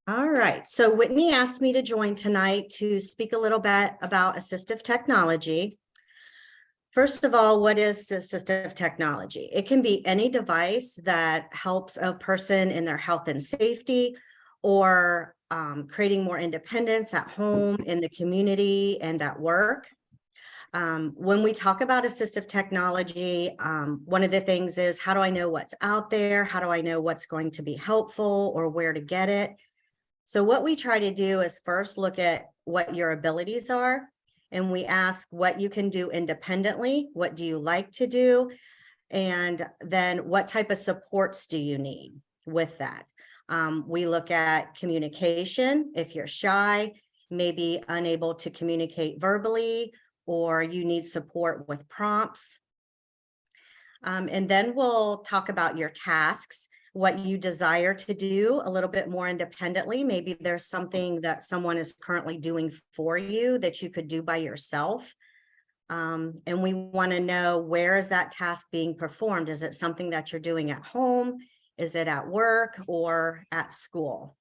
All right, so Whitney asked me to join tonight to speak a little bit about assistive technology. First of all, what is assistive technology? It can be any device that helps a person in their health and safety, or creating more independence at home, in the community, and at work. When we talk about assistive technology, one of the things is, how do I know what's out there? How do I know what's going to be helpful or where to get it? So what we try to do is first look at what your abilities are, and we ask what you can do independently, what do you like to do, and then what type of supports do you need with that. We look at communication. If you're shy, maybe unable to communicate verbally, or you need support with prompts. And then we'll talk about your tasks, what you desire to do a little bit more independently. Maybe there's something that someone is currently doing for you that you could do by yourself. And we want to know, where is that task being performed? Is it something that you're doing at home? Is it at work or at school?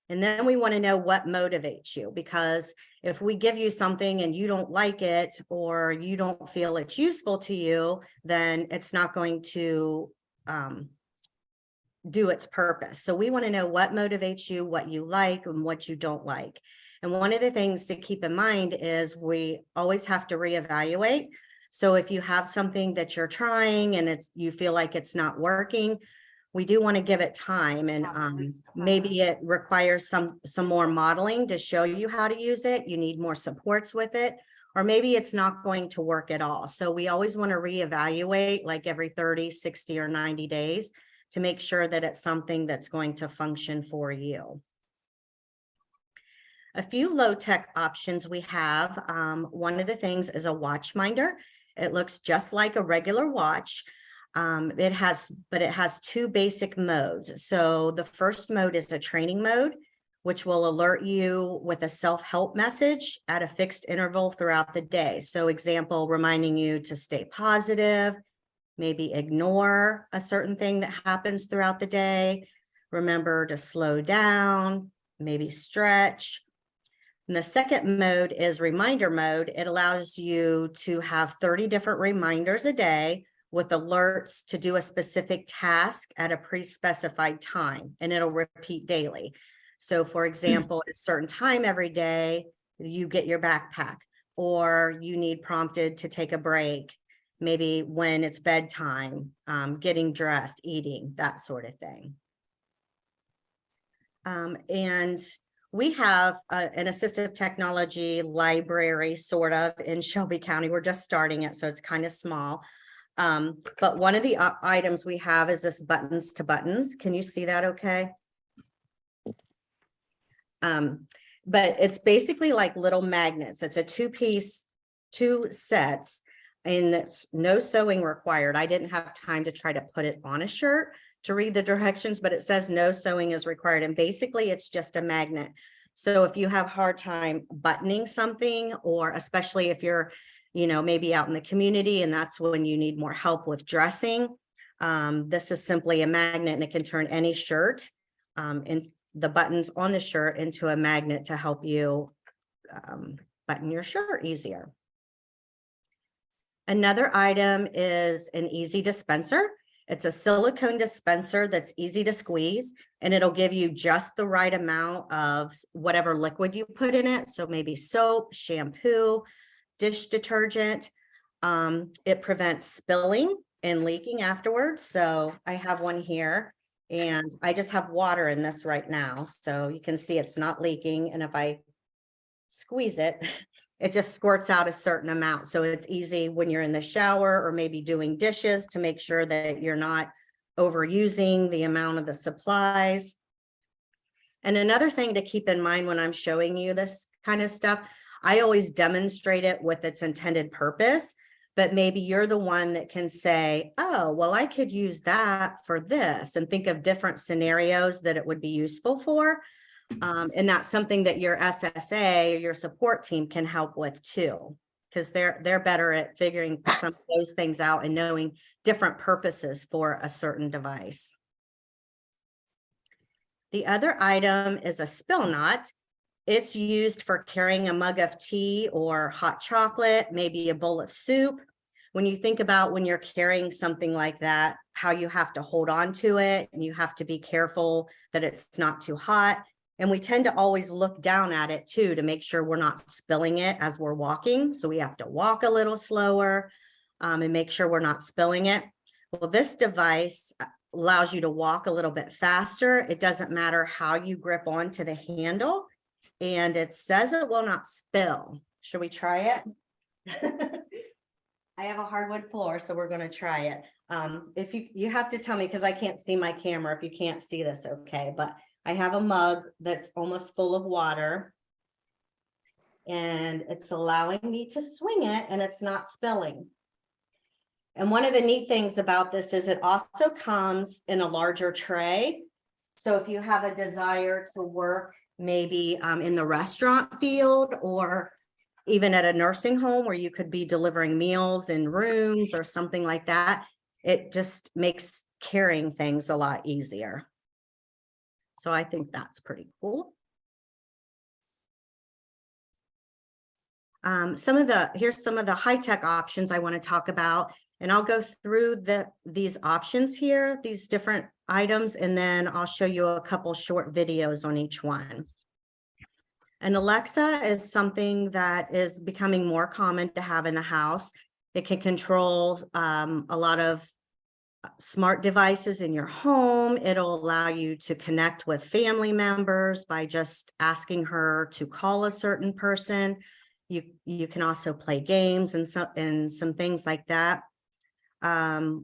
And then we want to know what motivates you, because if we give you something and you don't like it, or you don't feel it's useful to you, then it's not going to do its purpose. So we want to know what motivates you, what you like, and what you don't like. And one of the things to keep in mind is we always have to reevaluate. So if you have something that you're trying and you feel like it's not working, we do want to give it time, and maybe it requires some more modeling to show you how to use it. You need more supports with it, or maybe it's not going to work at all. So we always want to reevaluate, like every 30, 60, or 90 days, to make sure that it's something that's going to function for you. A few low-tech options we have. One of the things is a watch minder. It looks just like a regular watch. It has two basic modes. So the first mode is a training mode, which will alert you with a self-help message at a fixed interval throughout the day. So example, reminding you to stay positive, maybe ignore a certain thing that happens throughout the day, remember to slow down, maybe stretch. And the second mode is reminder mode. It allows you to have 30 different reminders a day with alerts to do a specific task at a pre-specified time, and it'll repeat daily. So for example, at a certain time every day, you get your backpack, or you need prompted to take a break, maybe when it's bedtime, getting dressed, eating, that sort of thing. And we have an assistive technology library, sort of, in Shelby County. We're just starting it, so it's kind of small. But one of the items we have is this buttons to buttons. Can you see that okay? But it's basically like little magnets. It's a two sets, and it's no sewing required. I didn't have time to try to put it on a shirt to read the directions, but it says no sewing is required. And basically it's just a magnet. So if you have a hard time buttoning something, or especially if you're, maybe out in the community and that's when you need more help with dressing, this is simply a magnet, and it can turn any shirt and the buttons on the shirt into a magnet to help you button your shirt easier. Another item is an easy dispenser. It's a silicone dispenser that's easy to squeeze, and it'll give you just the right amount of whatever liquid you put in it. So maybe soap, shampoo, dish detergent. It prevents spilling and leaking afterwards. So I have one here, and I just have water in this right now. So you can see it's not leaking. And if I squeeze it, it just squirts out a certain amount. So it's easy when you're in the shower or maybe doing dishes to make sure that you're not overusing the amount of the supplies. And another thing to keep in mind when I'm showing you this kind of stuff, I always demonstrate it with its intended purpose, but maybe you're the one that can say, oh, well, I could use that for this, and think of different scenarios that it would be useful for. And that's something that your SSA or your support team can help with too, because they're better at figuring some of those things out and knowing different purposes for a certain device. The other item is a spill knot. It's used for carrying a mug of tea or hot chocolate, maybe a bowl of soup. When you think about when you're carrying something like that, how you have to hold on to it and you have to be careful that it's not too hot. And we tend to always look down at it too, to make sure we're not spilling it as we're walking. So we have to walk a little slower and make sure we're not spilling it. Well, this device allows you to walk a little bit faster. It doesn't matter how you grip onto the handle, and it says it will not spill. Should we try it? I have a hardwood floor, so we're going to try it. If you have to tell me, because I can't see my camera if you can't see this, okay, but I have a mug that's almost full of water, and it's allowing me to swing it, and it's not spilling. And one of the neat things about this is it also comes in a larger tray. So if you have a desire to work maybe in the restaurant field, or even at a nursing home where you could be delivering meals in rooms or something like that, it just makes carrying things a lot easier. So I think that's pretty cool. Here's some of the high-tech options I want to talk about, and I'll go through these options here, these different items, and then I'll show you a couple short videos on each one. And Alexa is something that is becoming more common to have in the house. It can control a lot of smart devices in your home. It'll allow you to connect with family members by just asking her to call a certain person. You can also play games and some things like that.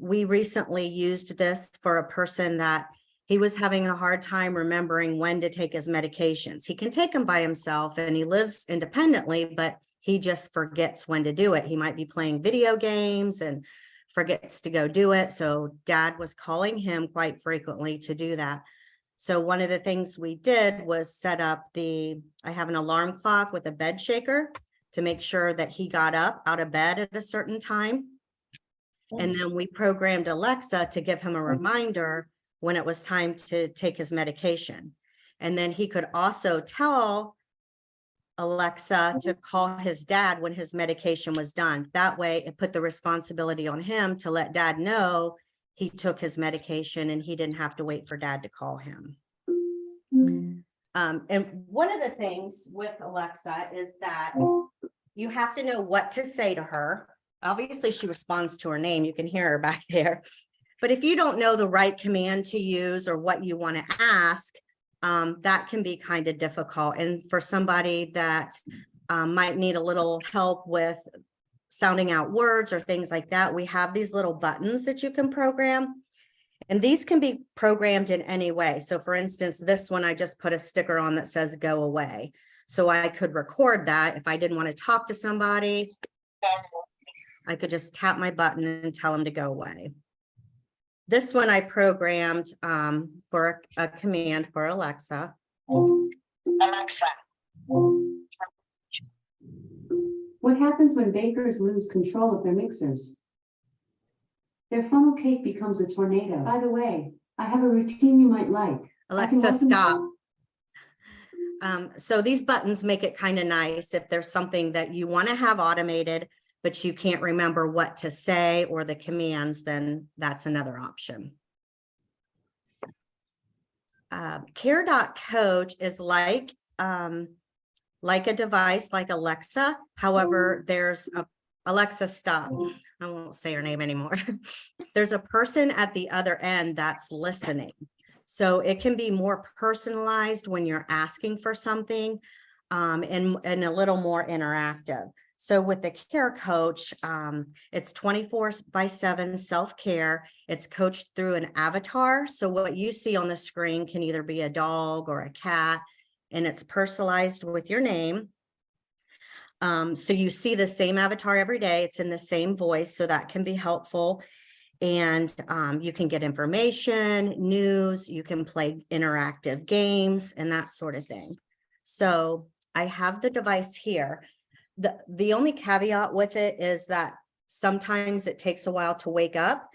We recently used this for a person that he was having a hard time remembering when to take his medications. He can take them by himself and he lives independently, but he just forgets when to do it. He might be playing video games and forgets to go do it. So Dad was calling him quite frequently to do that. So one of the things we did was set up I have an alarm clock with a bed shaker to make sure that he got up out of bed at a certain time. And then we programmed Alexa to give him a reminder when it was time to take his medication. And then he could also tell Alexa to call his dad when his medication was done. That way it put the responsibility on him to let Dad know he took his medication and he didn't have to wait for Dad to call him. And one of the things with Alexa is that you have to know what to say to her. Obviously, she responds to her name. You can hear her back there. But if you don't know the right command to use or what you want to ask, that can be kind of difficult. And for somebody that might need a little help with sounding out words or things like that, we have these little buttons that you can program. And these can be programmed in any way. So for instance, this one, I just put a sticker on that says go away. So I could record that. If I didn't want to talk to somebody, I could just tap my button and tell them to go away. This one I programmed for a command for Alexa. Alexa. What happens when bakers lose control of their mixers? Their funnel cake becomes a tornado. By the way, I have a routine you might like. Alexa, stop. So these buttons make it kind of nice if there's something that you want to have automated, but you can't remember what to say or the commands, then that's another option. Care.coach is like a device like Alexa. However, there's a Alexa, stop. I won't say her name anymore. There's a person at the other end that's listening. So it can be more personalized when you're asking for something and a little more interactive. So with the Care Coach, it's 24/7 self-care. It's coached through an avatar. So what you see on the screen can either be a dog or a cat, and it's personalized with your name. So you see the same avatar every day. It's in the same voice, so that can be helpful. And you can get information, news, you can play interactive games and that sort of thing. So I have the device here. The only caveat with it is that sometimes it takes a while to wake up.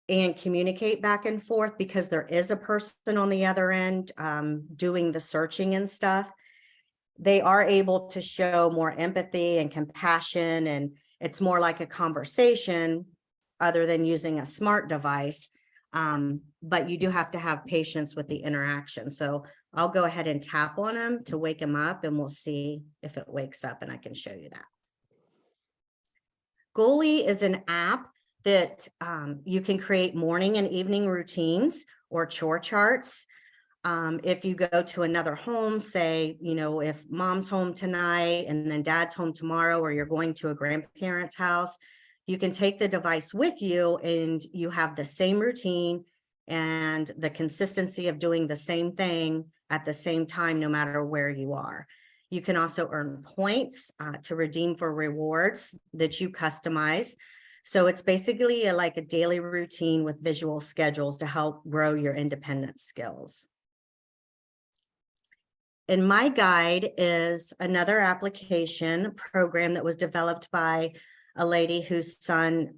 and communicate back and forth, because there is a person on the other end doing the searching and stuff. They are able to show more empathy and compassion, and it's more like a conversation other than using a smart device. But you do have to have patience with the interaction. So I'll go ahead and tap on them to wake them up, and we'll see if it wakes up, and I can show you that. Goalie is an app that you can create morning and evening routines or chore charts. If you go to another home, say, you know, if mom's home tonight and then dad's home tomorrow, or you're going to a grandparent's house, you can take the device with you and you have the same routine and the consistency of doing the same thing at the same time, no matter where you are. You can also earn points to redeem for rewards that you customize. So it's basically like a daily routine with visual schedules to help grow your independent skills. And My Guide is another application program that was developed by a lady whose son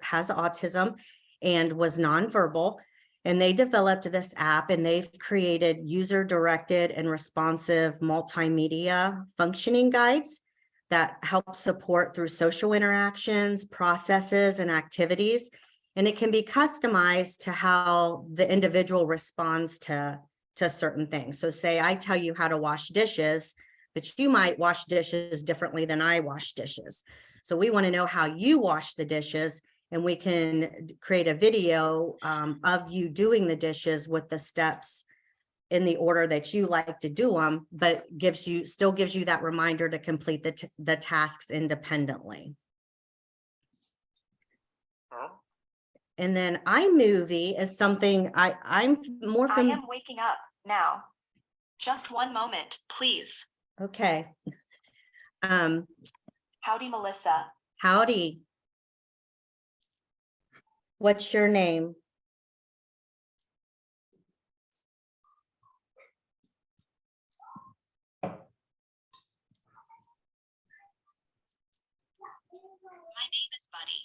has autism and was nonverbal. And they developed this app, and they've created user-directed and responsive multimedia functioning guides that help support through social interactions, processes, and activities. And it can be customized to how the individual responds to certain things. So say I tell you how to wash dishes, but you might wash dishes differently than I wash dishes. So we want to know how you wash the dishes, and we can create a video of you doing the dishes with the steps in the order that you like to do them, but still gives you that reminder to complete the tasks independently. And then iMovie is something I'm more I familiar. am waking up now. Just one moment, please. Okay. Howdy, Melissa. Howdy. What's your name? My name is Buddy.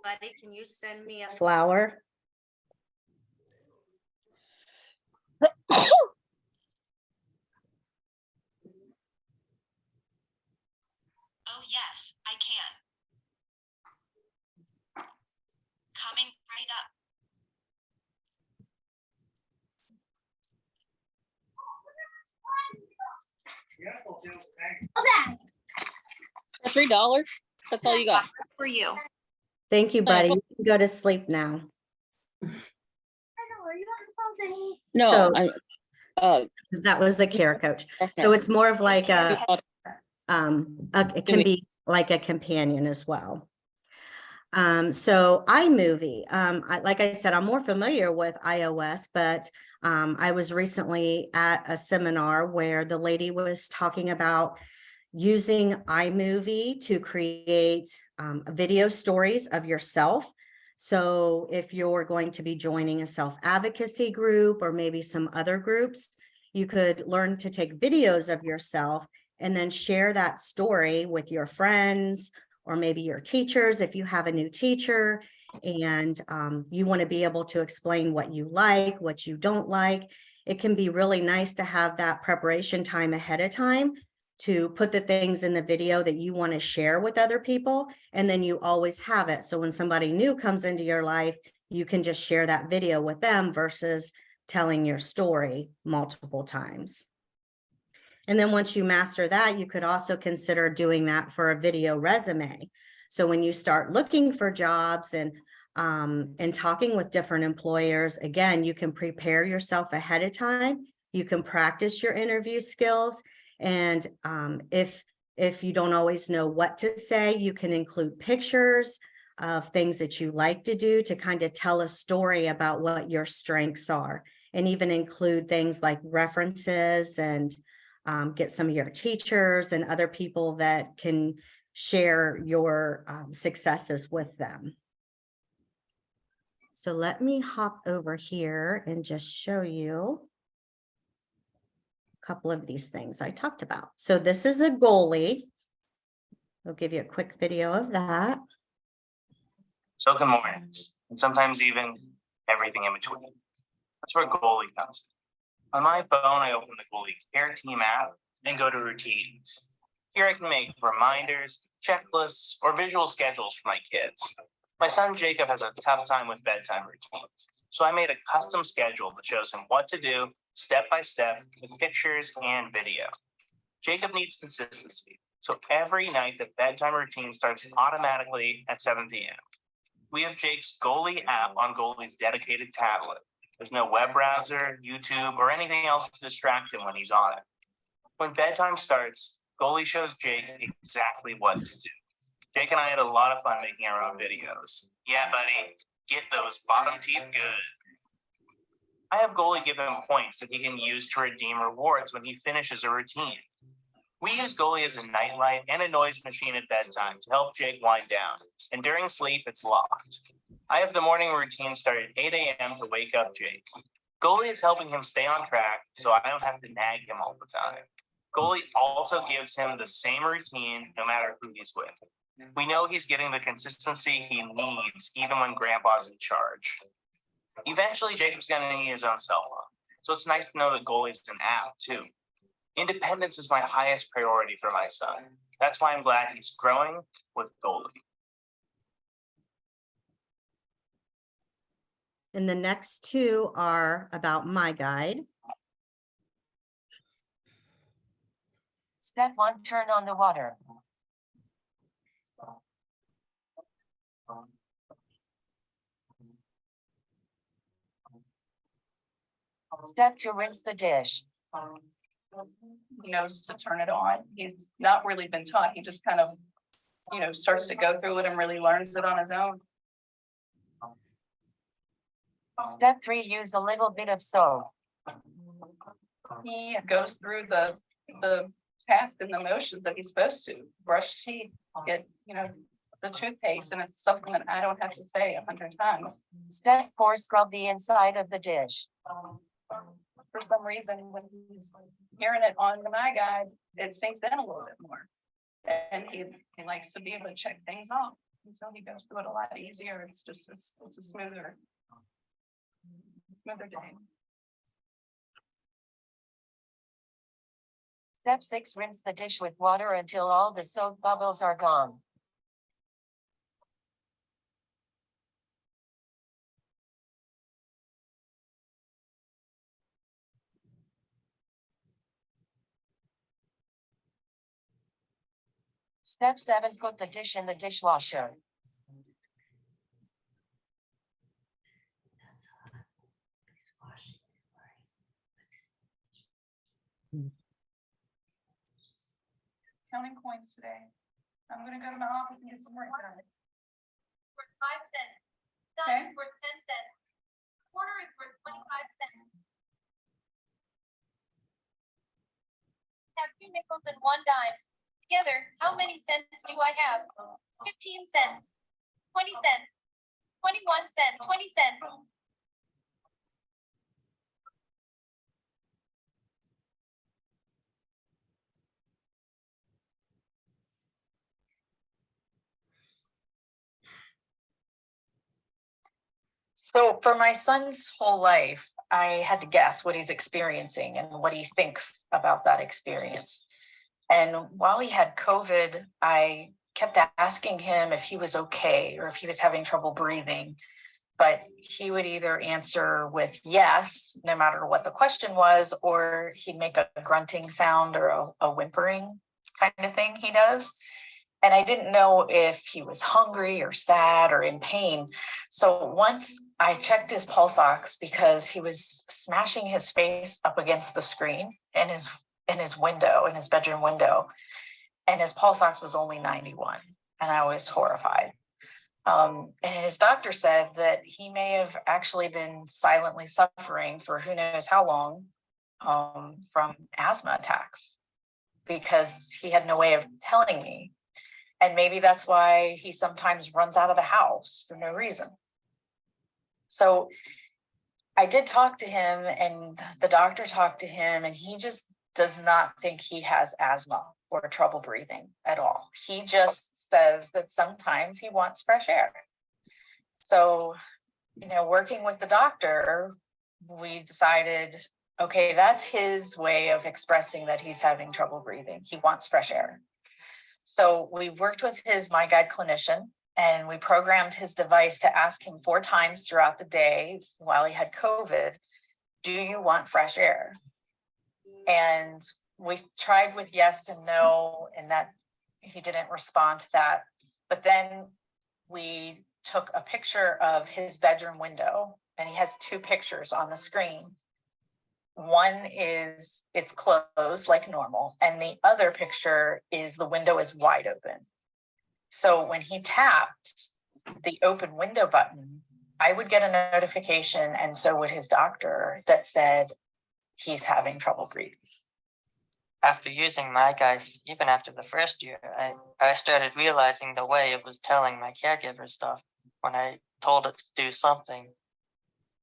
Buddy, can you send me a flower? Oh yes, I can. Coming right up. $3. That's all you got. For you. Thank you, buddy. You can go to sleep now. No, So- I'm That was the care coach. okay. So it's more of like It's not- it can be like a companion as well. So iMovie, like I said, I'm more familiar with iOS, but I was recently at a seminar where the lady was talking about using iMovie to create video stories of yourself. So if you're going to be joining a self-advocacy group or maybe some other groups, you could learn to take videos of yourself and then share that story with your friends or maybe your teachers if you have a new teacher and you want to be able to explain what you like, what you don't like. It can be really nice to have that preparation time ahead of time to put the things in the video that you want to share with other people, and then you always have it. So when somebody new comes into your life, you can just share that video with them versus telling your story multiple times. And then once you master that, you could also consider doing that for a video resume. So when you start looking for jobs and talking with different employers, again, you can prepare yourself ahead of time. You can practice your interview skills. And if you don't always know what to say, you can include pictures of things that you like to do to kind of tell a story about what your strengths are, and even include things like references and get some of your teachers and other people that can share your successes with them. So let me hop over here and just show you a couple of these things I talked about. So this is a goalie. We'll give you a quick video of that. So good mornings, and sometimes even everything in between. That's where goalie comes in. On my phone, I open the goalie care team app and go to routines. Here I can make reminders, checklists, or visual schedules for my kids. My son Jacob has a tough time with bedtime routines, so I made a custom schedule that shows him what to do step by step with pictures and video. Jacob needs consistency, so every night the bedtime routine starts automatically at 7 p.m. We have Jake's goalie app on goalie's dedicated tablet. There's no web browser, YouTube, or anything else to distract him when he's on it. When bedtime starts, goalie shows Jake exactly what to do. Jake and I had a lot of fun making our own videos. Yeah, buddy, get those bottom teeth good. I have goalie give him points that he can use to redeem rewards when he finishes a routine. We use goalie as a nightlight and a noise machine at bedtime to help Jake wind down, and during sleep, it's locked. I have the morning routine start at 8 a.m. to wake up Jake. Goalie is helping him stay on track, so I don't have to nag him all the time. Goalie also gives him the same routine no matter who he's with. We know he's getting the consistency he needs even when Grandpa's in charge. Eventually, Jacob's gonna need his own cell phone, so it's nice to know that goalie's an app too. Independence is my highest priority for my son. That's why I'm glad he's growing with goalie. And the next two are about my guide. Step 1, turn on the water. Step 2, rinse the dish. He knows to turn it on. He's not really been taught. He just kind of, starts to go through it and really learns it on his own. Step 3, use a little bit of soap. He goes through the task and the motions that he's supposed to. Brush teeth, get, the toothpaste, and it's something that I don't have to say 100 times. Step 4, scrub the inside of the dish. For some reason, when he's hearing it on my guide, it sinks in a little bit more. And he likes to be able to check things off. And so he goes through it a lot easier. It's just, it's a smoother day. Step 6, rinse the dish with water until all the soap bubbles are gone. Step 7, put the dish in the dishwasher. Counting coins today. I'm gonna go to my office and get some work done. Worth 5 cents. Okay. Dime is worth 10 cents. Quarter is worth 25 cents. Have 2 nickels and 1 dime. Together, how many cents do I have? 15 cents. 20 cents. 21 cents. 20 cents. So for my son's whole life, I had to guess what he's experiencing and what he thinks about that experience. And while he had COVID, I kept asking him if he was okay or if he was having trouble breathing. But he would either answer with yes, no matter what the question was, or he'd make a grunting sound or a whimpering kind of thing he does. And I didn't know if he was hungry or sad or in pain. So once I checked his pulse ox because he was smashing his face up against the screen in his window, in his bedroom window, and his pulse ox was only 91, and I was horrified. And his doctor said that he may have actually been silently suffering for who knows how long from asthma attacks, because he had no way of telling me. And maybe that's why he sometimes runs out of the house for no reason. So I did talk to him, and the doctor talked to him, and he just does not think he has asthma or trouble breathing at all. He just says that sometimes he wants fresh air. So, working with the doctor, we decided, okay, that's his way of expressing that he's having trouble breathing. He wants fresh air. So we worked with his My Guide clinician, and we programmed his device to ask him 4 times throughout the day while he had COVID, do you want fresh air? And we tried with yes and no, and that he didn't respond to that. But then we took a picture of his bedroom window, and he has 2 pictures on the screen. One is it's closed like normal, and the other picture is the window is wide open. So when he tapped the open window button, I would get a notification, and so would his doctor, that said he's having trouble breathing. After using My Guide, even after the first year, I started realizing the way it was telling my caregiver stuff when I told it to do something.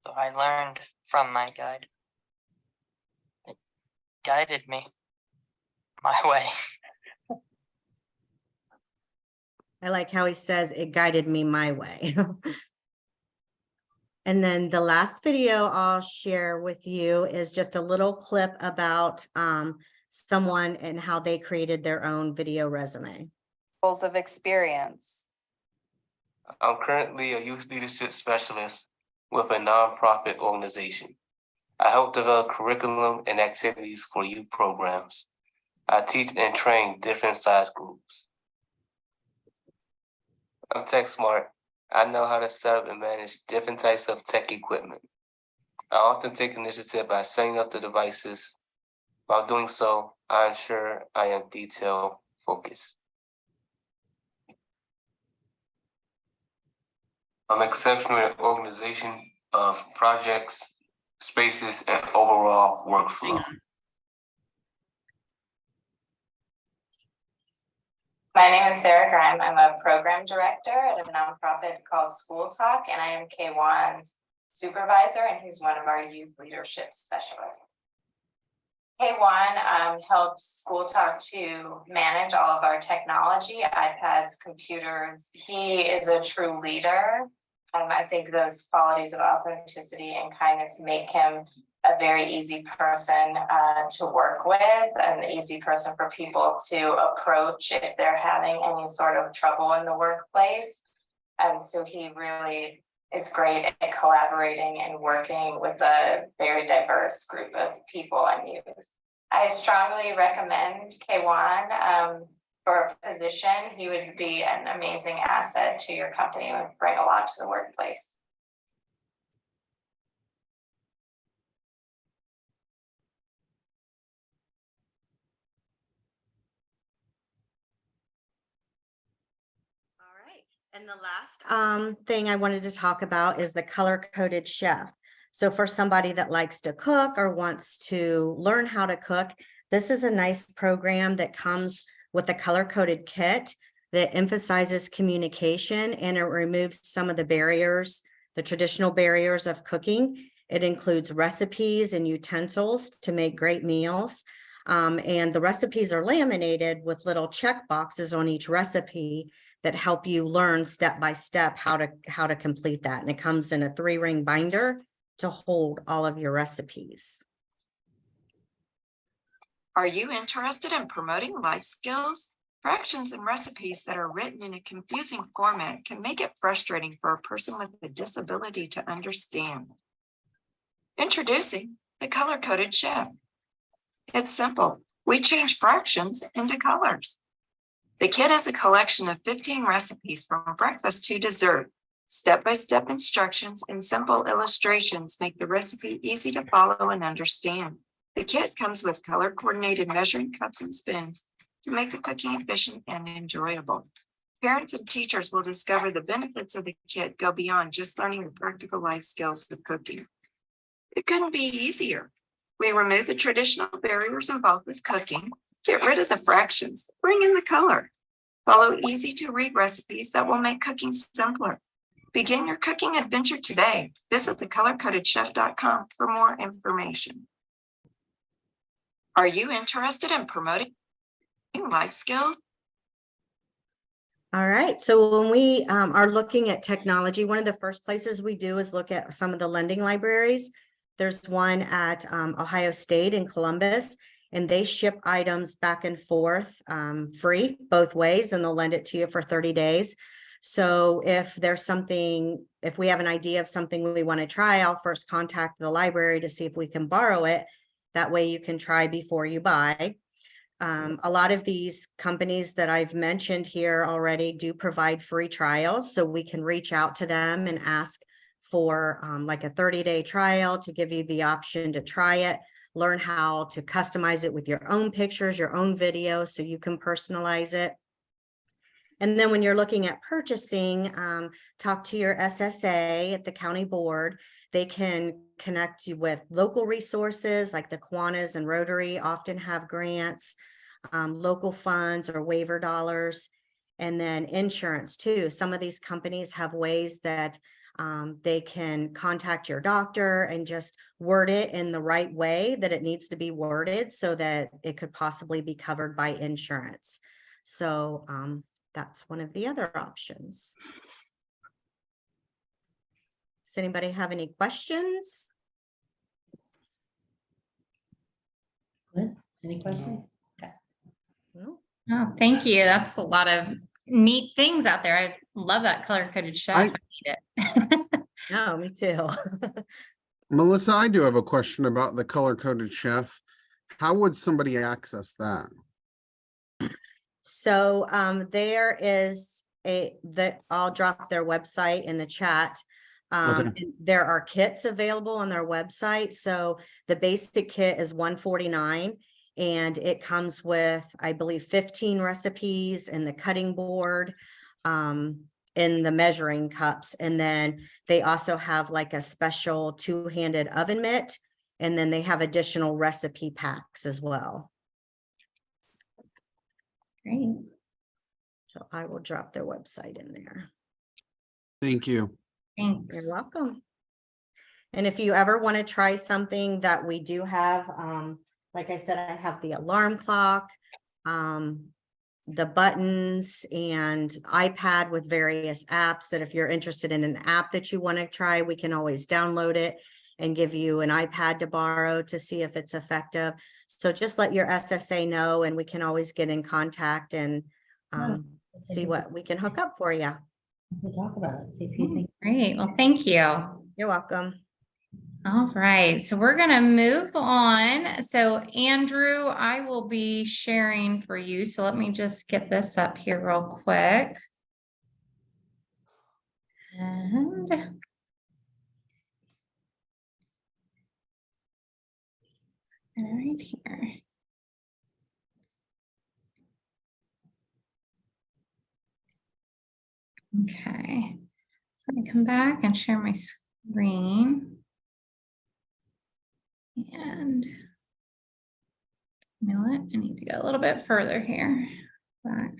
So I learned from My Guide. It guided me my way. I like how he says it guided me my way. And then the last video I'll share with you is just a little clip about someone and how they created their own video resume. Goals of experience. I'm currently a youth leadership specialist with a nonprofit organization. I help develop curriculum and activities for youth programs. I teach and train different size groups. I'm tech smart. I know how to set up and manage different types of tech equipment. I often take initiative by setting up the devices. While doing so, I ensure I am detail focused. I'm exceptional at organization of projects, spaces, and overall workflow. My name is Sarah Grime. I'm a program director at a nonprofit called School Talk, and I am K1's supervisor, and he's one of our youth leadership specialists. K1 helps School Talk to manage all of our technology, iPads, computers. He is a true leader. I think those qualities of authenticity and kindness make him a very easy person to work with, an easy person for people to approach if they're having any sort of trouble in the workplace. And so he really is great at collaborating and working with a very diverse group of people and youth. I strongly recommend K1 for a position. He would be an amazing asset to your company and bring a lot to the workplace. And the last thing I wanted to talk about is the color-coded chef. So for somebody that likes to cook or wants to learn how to cook, this is a nice program that comes with a color-coded kit that emphasizes communication, and it removes some of the barriers, the traditional barriers of cooking. It includes recipes and utensils to make great meals. And the recipes are laminated with little check boxes on each recipe that help you learn step by step how to complete that. And it comes in a 3-ring binder to hold all of your recipes. Are you interested in promoting life skills? Fractions and recipes that are written in a confusing format can make it frustrating for a person with a disability to understand. Introducing the color-coded chef. It's simple. We change fractions into colors. The kit has a collection of 15 recipes from breakfast to dessert. Step-by-step instructions and simple illustrations make the recipe easy to follow and understand. The kit comes with color-coordinated measuring cups and spoons to make the cooking efficient and enjoyable. Parents and teachers will discover the benefits of the kit go beyond just learning the practical life skills of cooking. It couldn't be easier. We remove the traditional barriers involved with cooking, get rid of the fractions, bring in the color. Follow easy-to-read recipes that will make cooking simpler. Begin your cooking adventure today. Visit thecolorcodedchef.com for more information. Are you interested in promoting life skills? All right, so when we are looking at technology, one of the first places we do is look at some of the lending libraries. There's one at Ohio State in Columbus, and they ship items back and forth free both ways, and they'll lend it to you for 30 days. So if there's something, if we have an idea of something we want to try, I'll first contact the library to see if we can borrow it. That way you can try before you buy. A lot of these companies that I've mentioned here already do provide free trials, so we can reach out to them and ask for like a 30-day trial to give you the option to try it, learn how to customize it with your own pictures, your own video, so you can personalize it. And then when you're looking at purchasing, talk to your SSA at the county board. They can connect you with local resources like the Kiwanis and Rotary often have grants, local funds or waiver dollars, and then insurance too. Some of these companies have ways that they can contact your doctor and just word it in the right way that it needs to be worded so that it could possibly be covered by insurance. So that's one of the other options. Does anybody have any questions? Good. Any questions? Okay. No? Oh, thank you. That's a lot of neat things out there. I love that color-coded chef. I need it. No, me too. Melissa, I do have a question about the color-coded chef. How would somebody access that? So there is I'll drop their website in the chat. Okay. And there are kits available on their website. So the basic kit is $149, and it comes with, I believe, 15 recipes and the cutting board, in the measuring cups. And then they also have like a special two-handed oven mitt, and then they have additional recipe packs as well. Great. So I will drop their website in there. Thank you. Thanks. You're welcome. And if you ever want to try something that we do have, like I said, I have the alarm clock, the buttons, and iPad with various apps that if you're interested in an app that you want to try, we can always download it and give you an iPad to borrow to see if it's effective. So just let your SSA know, and we can always get in contact and see what we can hook up for you. We'll talk about it. See if you think. Great. Well, thank you. You're welcome. All right, so we're going to move on. So Andrew, I will be sharing for you. So let me just get this up here real quick. And right here. Okay, so let me come back and share my screen. And you know what? I need to go a little bit further here. Back.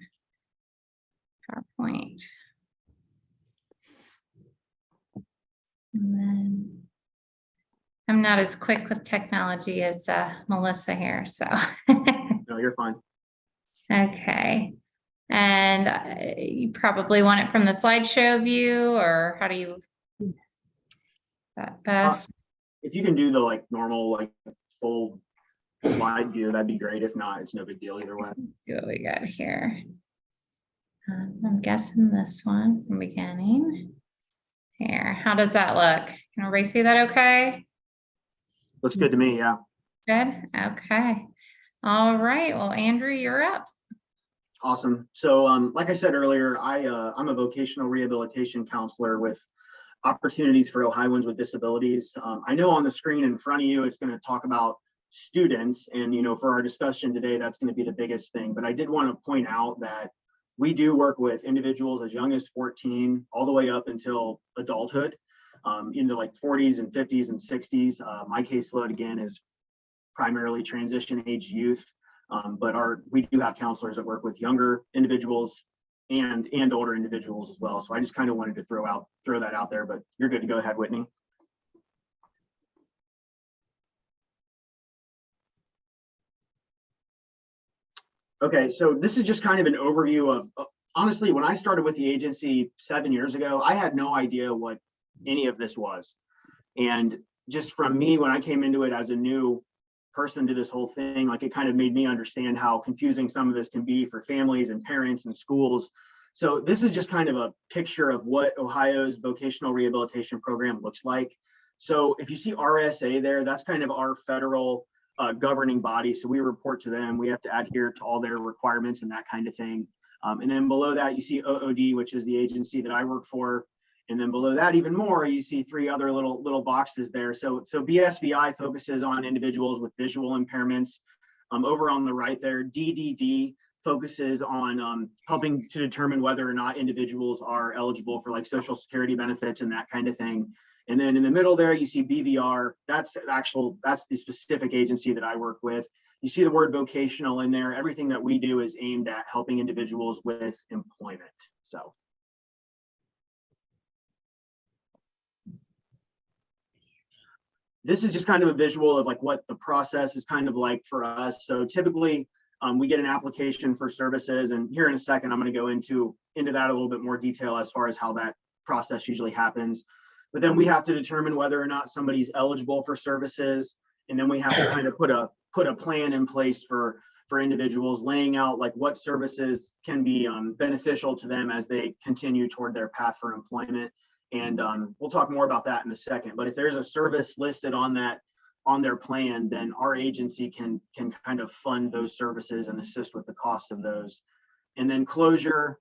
PowerPoint. And then I'm not as quick with technology as Melissa here, so. No, you're fine. Okay. And you probably want it from the slideshow view, or how do you that best? If you can do the like normal, like full slide view, that'd be great. If not, it's no big deal either way. Let's see what we got here. I'm guessing this one from beginning. Here, how does that look? Can everybody see that okay? Looks good to me, yeah. Good, okay. All right, well, Andrew, you're up. Awesome. So like I said earlier, I'm a vocational rehabilitation counselor with opportunities for Ohioans with disabilities. I know on the screen in front of you, it's going to talk about students, and for our discussion today, that's going to be the biggest thing. But I did want to point out that we do work with individuals as young as 14 all the way up until adulthood, into like 40s and 50s and 60s. My caseload again is primarily transition age youth, but we do have counselors that work with younger individuals and older individuals as well. So I just kind of wanted to throw that out there, but you're good to go ahead, Whitney. Okay, so this is just kind of an overview of, honestly, when I started with the agency 7 years ago, I had no idea what any of this was. And just from me, when I came into it as a new person to this whole thing, like it kind of made me understand how confusing some of this can be for families and parents and schools. So this is just kind of a picture of what Ohio's vocational rehabilitation program looks like. So if you see RSA there, that's kind of our federal governing body. So we report to them. We have to adhere to all their requirements and that kind of thing. And then below that, you see OOD, which is the agency that I work for. And then below that, even more, you see 3 other little boxes there. So BSVI focuses on individuals with visual impairments. Over on the right there, DDD focuses on helping to determine whether or not individuals are eligible for like Social Security benefits and that kind of thing. And then in the middle there, you see BVR. That's the specific agency that I work with. You see the word vocational in there. Everything that we do is aimed at helping individuals with employment. So. This is just kind of a visual of like what the process is kind of like for us. So typically we get an application for services, and here in a second, I'm going to go into that a little bit more detail as far as how that process usually happens. But then we have to determine whether or not somebody's eligible for services. And then we have to kind of put a plan in place for individuals, laying out like what services can be beneficial to them as they continue toward their path for employment. And we'll talk more about that in a second. But if there's a service listed on their plan, then our agency can kind of fund those services and assist with the cost of those. And then closure.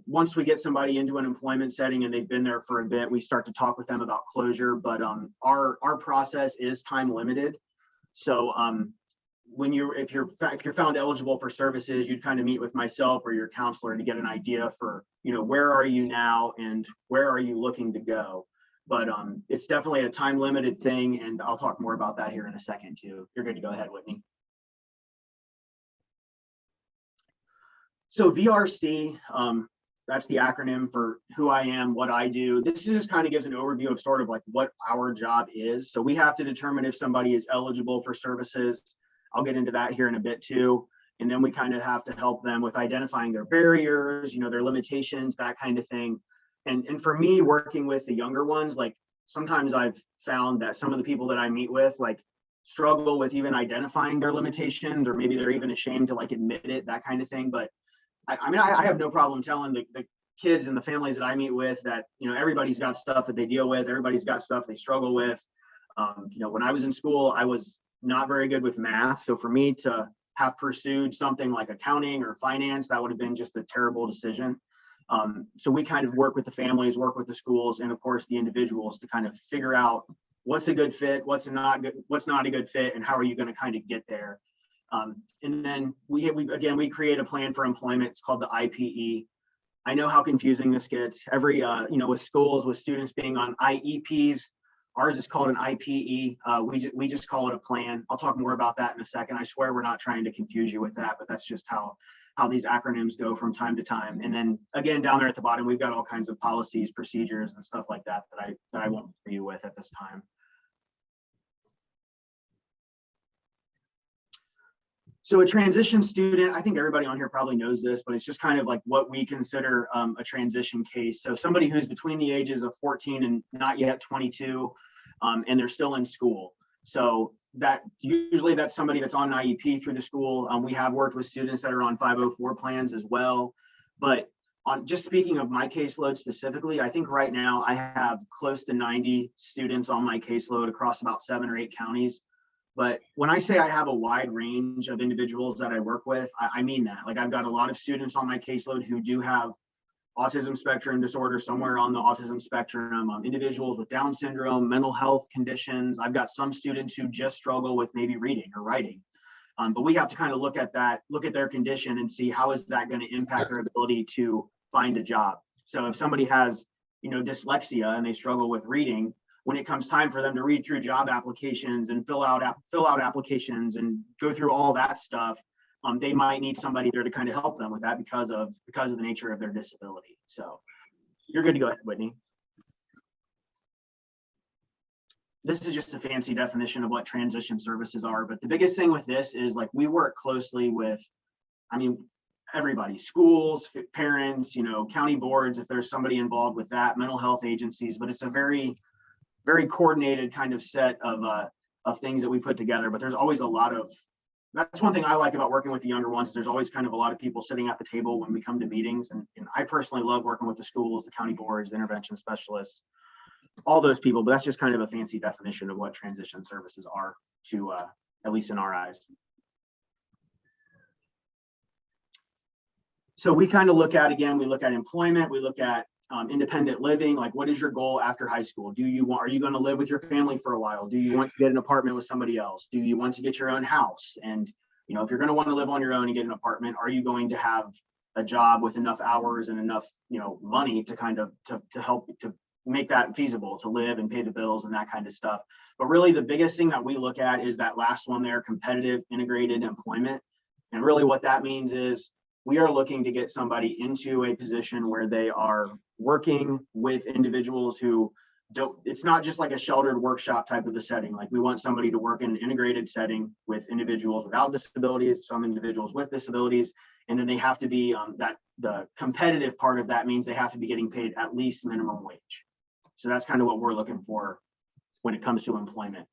Once we get somebody into an employment setting and they've been there for a bit, we start to talk with them about closure. But our process is time limited. So if you're found eligible for services, you'd kind of meet with myself or your counselor to get an idea for, where are you now and where are you looking to go. But it's definitely a time limited thing, and I'll talk more about that here in a second too. You're good to go ahead, Whitney. So VRC, that's the acronym for who I am, what I do. This just kind of gives an overview of sort of like what our job is. So we have to determine if somebody is eligible for services. I'll get into that here in a bit too. And then we kind of have to help them with identifying their barriers, their limitations, that kind of thing. And for me, working with the younger ones, like sometimes I've found that some of the people that I meet with like struggle with even identifying their limitations, or maybe they're even ashamed to like admit it, that kind of thing. But I have no problem telling the kids and the families that I meet with that, everybody's got stuff that they deal with. Everybody's got stuff they struggle with. When I was in school, I was not very good with math. So for me to have pursued something like accounting or finance, that would have been just a terrible decision. So we kind of work with the families, work with the schools, and of course the individuals to kind of figure out what's a good fit, what's not a good fit, and how are you going to kind of get there. And then we create a plan for employment. It's called the IPE. I know how confusing this gets. Every with schools, with students being on IEPs, ours is called an IPE. We just call it a plan. I'll talk more about that in a second. I swear we're not trying to confuse you with that, but that's just how these acronyms go from time to time. And then again, down there at the bottom, we've got all kinds of policies, procedures, and stuff like that that I won't bore you with at this time. So a transition student, I think everybody on here probably knows this, but it's just kind of like what we consider a transition case. So somebody who's between the ages of 14 and not yet 22, and they're still in school. So usually that's somebody that's on an IEP through the school. We have worked with students that are on 504 plans as well. But on just speaking of my caseload specifically, I think right now I have close to 90 students on my caseload across about 7 or 8 counties. But when I say I have a wide range of individuals that I work with, I mean that. Like I've got a lot of students on my caseload who do have autism spectrum disorder, somewhere on the autism spectrum, individuals with Down syndrome, mental health conditions. I've got some students who just struggle with maybe reading or writing. But we have to kind of look at their condition and see how is that going to impact their ability to find a job. So if somebody has, dyslexia and they struggle with reading, when it comes time for them to read through job applications and fill out applications and go through all that stuff, they might need somebody there to kind of help them with that because of the nature of their disability. So you're good to go ahead, Whitney. This is just a fancy definition of what transition services are, but the biggest thing with this is like we work closely with I mean, everybody, schools, parents, county boards, if there's somebody involved with that, mental health agencies, but it's a very, very coordinated kind of set of things that we put together. But there's always a lot of, that's one thing I like about working with the younger ones. There's always kind of a lot of people sitting at the table when we come to meetings. And I personally love working with the schools, the county boards, the intervention specialists, all those people, but that's just kind of a fancy definition of what transition services are to, at least in our eyes. So we kind of look at, again, we look at employment, we look at independent living, like what is your goal after high school? Are you going to live with your family for a while? Do you want to get an apartment with somebody else? Do you want to get your own house? And, if you're going to want to live on your own and get an apartment, are you going to have a job with enough hours and enough, money to kind of, to help to make that feasible, to live and pay the bills and that kind of stuff. But really the biggest thing that we look at is that last one there, competitive integrated employment. And really what that means is we are looking to get somebody into a position where they are working with individuals who don't, it's not just like a sheltered workshop type of a setting. Like we want somebody to work in an integrated setting with individuals without disabilities, some individuals with disabilities, and then they have to be that the competitive part of that means they have to be getting paid at least minimum wage. So that's kind of what we're looking for when it comes to employment.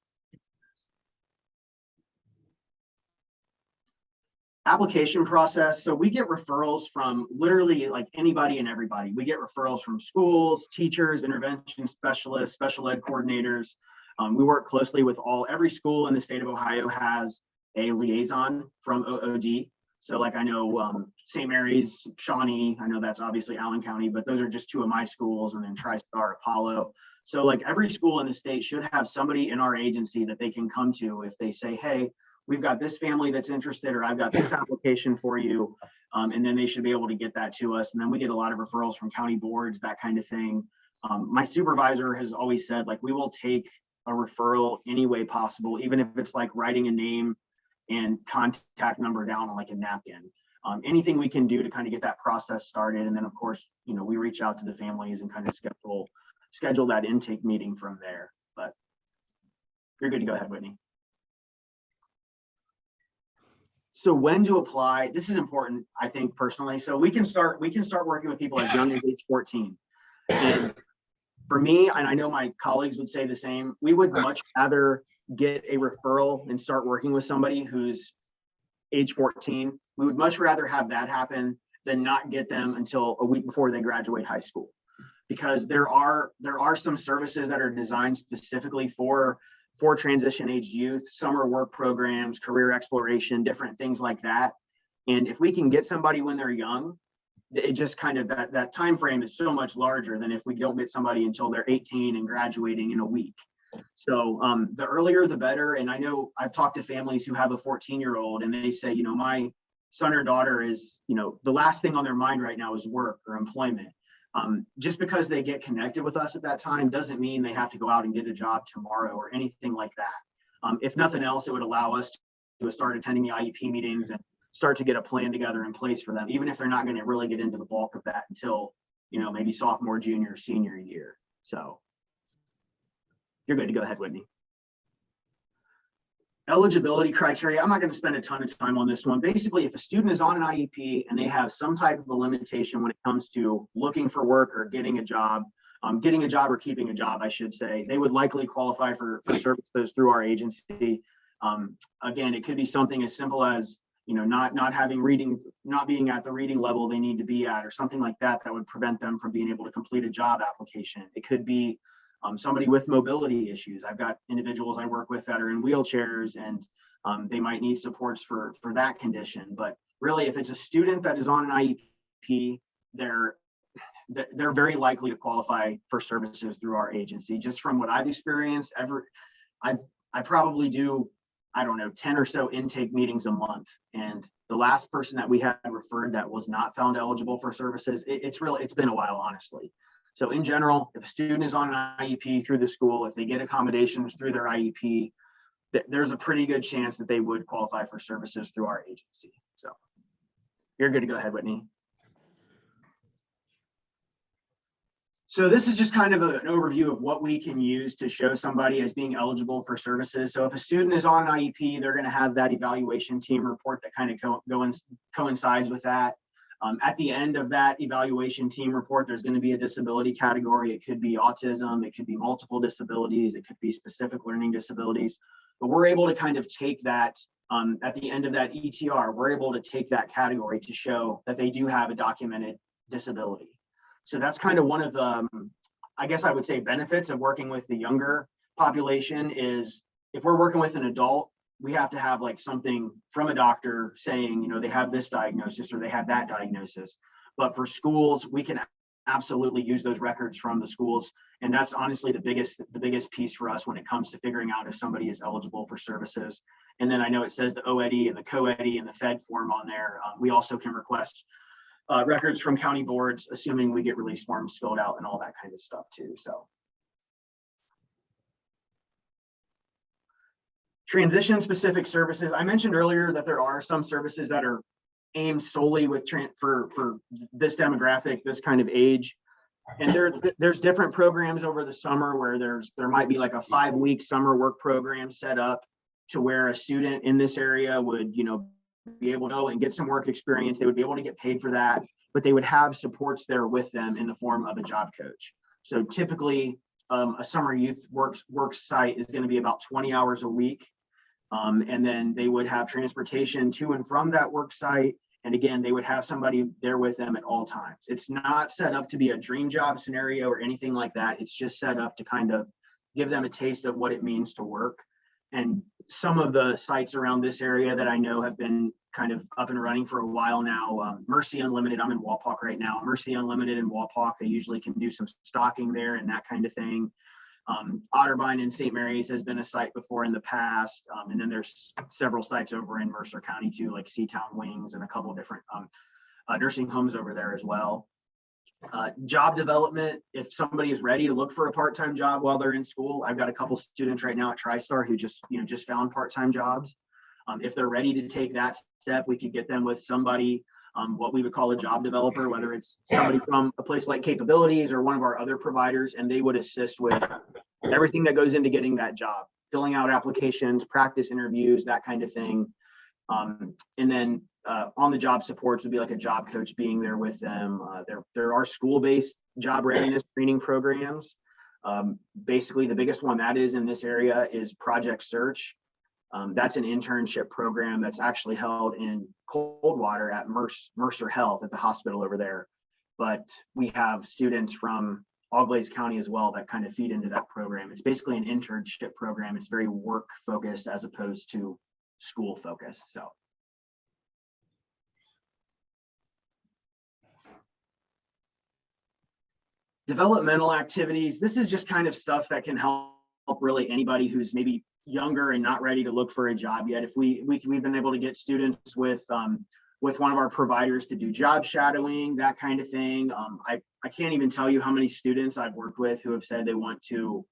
Application process. So we get referrals from literally like anybody and everybody. We get referrals from schools, teachers, intervention specialists, special ed coordinators. We work closely with every school in the state of Ohio has a liaison from OOD. So like I know St. Mary's, Shawnee, I know that's obviously Allen County, but those are just two of my schools, and then TriStar, Apollo. So like every school in the state should have somebody in our agency that they can come to if they say, hey, we've got this family that's interested, or I've got this application for you. And then they should be able to get that to us. And then we get a lot of referrals from county boards, that kind of thing. My supervisor has always said, like, we will take a referral any way possible, even if it's like writing a name and contact number down on like a napkin. Anything we can do to kind of get that process started. And then of course, we reach out to the families and kind of schedule that intake meeting from there. But you're good to go ahead, Whitney. So when to apply, this is important, I think personally. So we can start working with people as young as age 14. And for me, and I know my colleagues would say the same, we would much rather get a referral and start working with somebody who's age 14. We would much rather have that happen than not get them until a week before they graduate high school. Because there are some services that are designed specifically for transition age youth, summer work programs, career exploration, different things like that. And if we can get somebody when they're young, it just kind of that time frame is so much larger than if we don't get somebody until they're 18 and graduating in a week. So the earlier the better. And I know I've talked to families who have a 14-year-old and they say, my son or daughter is, the last thing on their mind right now is work or employment. Just because they get connected with us at that time doesn't mean they have to go out and get a job tomorrow or anything like that. If nothing else, it would allow us to start attending the IEP meetings and start to get a plan together in place for them, even if they're not going to really get into the bulk of that until, maybe sophomore, junior, senior year. So you're good to go ahead, Whitney. Eligibility criteria. I'm not going to spend a ton of time on this one. Basically, if a student is on an IEP and they have some type of a limitation when it comes to looking for work or getting a job or keeping a job, I should say, they would likely qualify for services through our agency. Again, it could be something as simple as, not having reading, not being at the reading level they need to be at, or something like that would prevent them from being able to complete a job application. It could be somebody with mobility issues. I've got individuals I work with that are in wheelchairs and they might need supports for that condition. But really, if it's a student that is on an IEP, they're very likely to qualify for services through our agency. Just from what I've experienced, I probably do, 10 or so intake meetings a month. And the last person that we had referred that was not found eligible for services, it's been a while, honestly. So in general, if a student is on an IEP through the school, if they get accommodations through their IEP, there's a pretty good chance that they would qualify for services through our agency. So you're good to go ahead, Whitney. So this is just kind of an overview of what we can use to show somebody as being eligible for services. So if a student is on an IEP, they're going to have that evaluation team report that kind of coincides with that. At the end of that evaluation team report, there's going to be a disability category. It could be autism, it could be multiple disabilities, it could be specific learning disabilities. But we're able to kind of take that at the end of that ETR, we're able to take that category to show that they do have a documented disability. So that's kind of one of the, I guess I would say, benefits of working with the younger population is if we're working with an adult, we have to have like something from a doctor saying, you know, they have this diagnosis or they have that diagnosis. But for schools, we can absolutely use those records from the schools. And that's honestly the biggest piece for us when it comes to figuring out if somebody is eligible for services. And then I know it says the OOD and the COED and the Fed form on there. We also can request records from county boards, assuming we get release forms filled out and all that kind of stuff too. So transition specific services. I mentioned earlier that there are some services that are aimed solely with for this demographic, this kind of age. And there's different programs over the summer where there might be like a 5-week summer work program set up to where a student in this area would, you know, be able to go and get some work experience. They would be able to get paid for that, but they would have supports there with them in the form of a job coach. So typically a summer youth work site is going to be about 20 hours a week. And then they would have transportation to and from that work site. And again, they would have somebody there with them at all times. It's not set up to be a dream job scenario or anything like that. It's just set up to kind of give them a taste of what it means to work. And some of the sites around this area that I know have been kind of up and running for a while now, Mercy Unlimited, I'm in Walpock right now, Mercy Unlimited in Walpock, they usually can do some stocking there and that kind of thing. Otterbein in St. Mary's has been a site before in the past. And then there's several sites over in Mercer County too, like Seatown Wings and a couple of different nursing homes over there as well. Job development, if somebody is ready to look for a part-time job while they're in school, I've got a couple students right now at TriStar who just found part-time jobs. If they're ready to take that step, we could get them with somebody, what we would call a job developer, whether it's somebody from a place like Capabilities or one of our other providers, and they would assist with everything that goes into getting that job, filling out applications, practice interviews, that kind of thing. And then on the job supports would be like a job coach being there with them. There are school-based job readiness training programs. Basically, the biggest one that is in this area is Project Search. That's an internship program that's actually held in Coldwater at Mercer Health at the hospital over there. But we have students from Auglaize County as well that kind of feed into that program. It's basically an internship program. It's very work focused as opposed to school focused. So. Developmental activities. This is just kind of stuff that can help really anybody who's maybe younger and not ready to look for a job yet. If we've been able to get students with one of our providers to do job shadowing, that kind of thing. I can't even tell you how many students I've worked with who have said they want to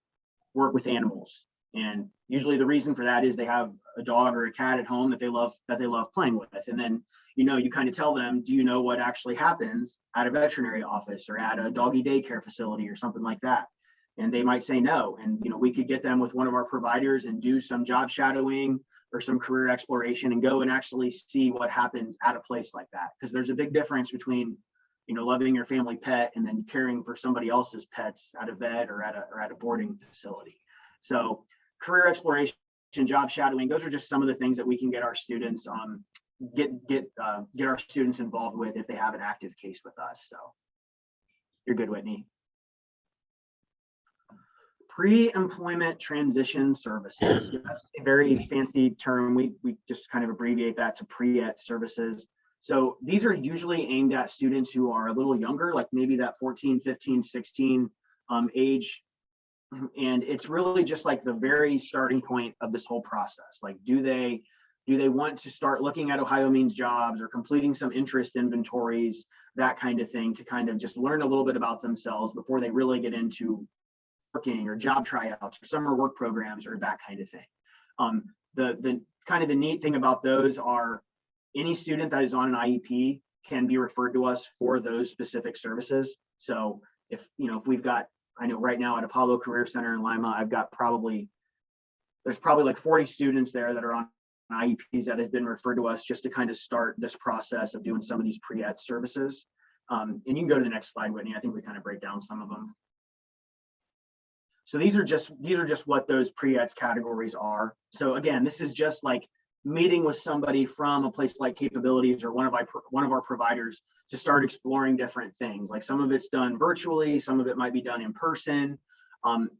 work with animals. And usually the reason for that is they have a dog or a cat at home that they love playing with. And then, you kind of tell them, do you know what actually happens at a veterinary office or at a doggy daycare facility or something like that? And they might say no. And, we could get them with one of our providers and do some job shadowing or some career exploration and go and actually see what happens at a place like that. Because there's a big difference between, loving your family pet and then caring for somebody else's pets at a vet or at a boarding facility. So career exploration, job shadowing, those are just some of the things that we can get our students get our students involved with if they have an active case with us. So you're good, Whitney. Pre-employment transition services. That's a very fancy term. We just kind of abbreviate that to pre-et services. So these are usually aimed at students who are a little younger, like maybe that 14, 15, 16 age. And it's really just like the very starting point of this whole process. Like, do they want to start looking at Ohio Means Jobs or completing some interest inventories, that kind of thing, to kind of just learn a little bit about themselves before they really get into working or job tryouts or summer work programs or that kind of thing. The kind of the neat thing about those are any student that is on an IEP can be referred to us for those specific services. So if we've got, I know right now at Apollo Career Center in Lima, there's probably like 40 students there that are on IEPs that have been referred to us just to kind of start this process of doing some of these pre-ed services. And you can go to the next slide, Whitney. I think we kind of break down some of them. So these are just what those pre-eds categories are. So again, this is just like meeting with somebody from a place like Capabilities or one of our providers to start exploring different things. Like some of it's done virtually, some of it might be done in person.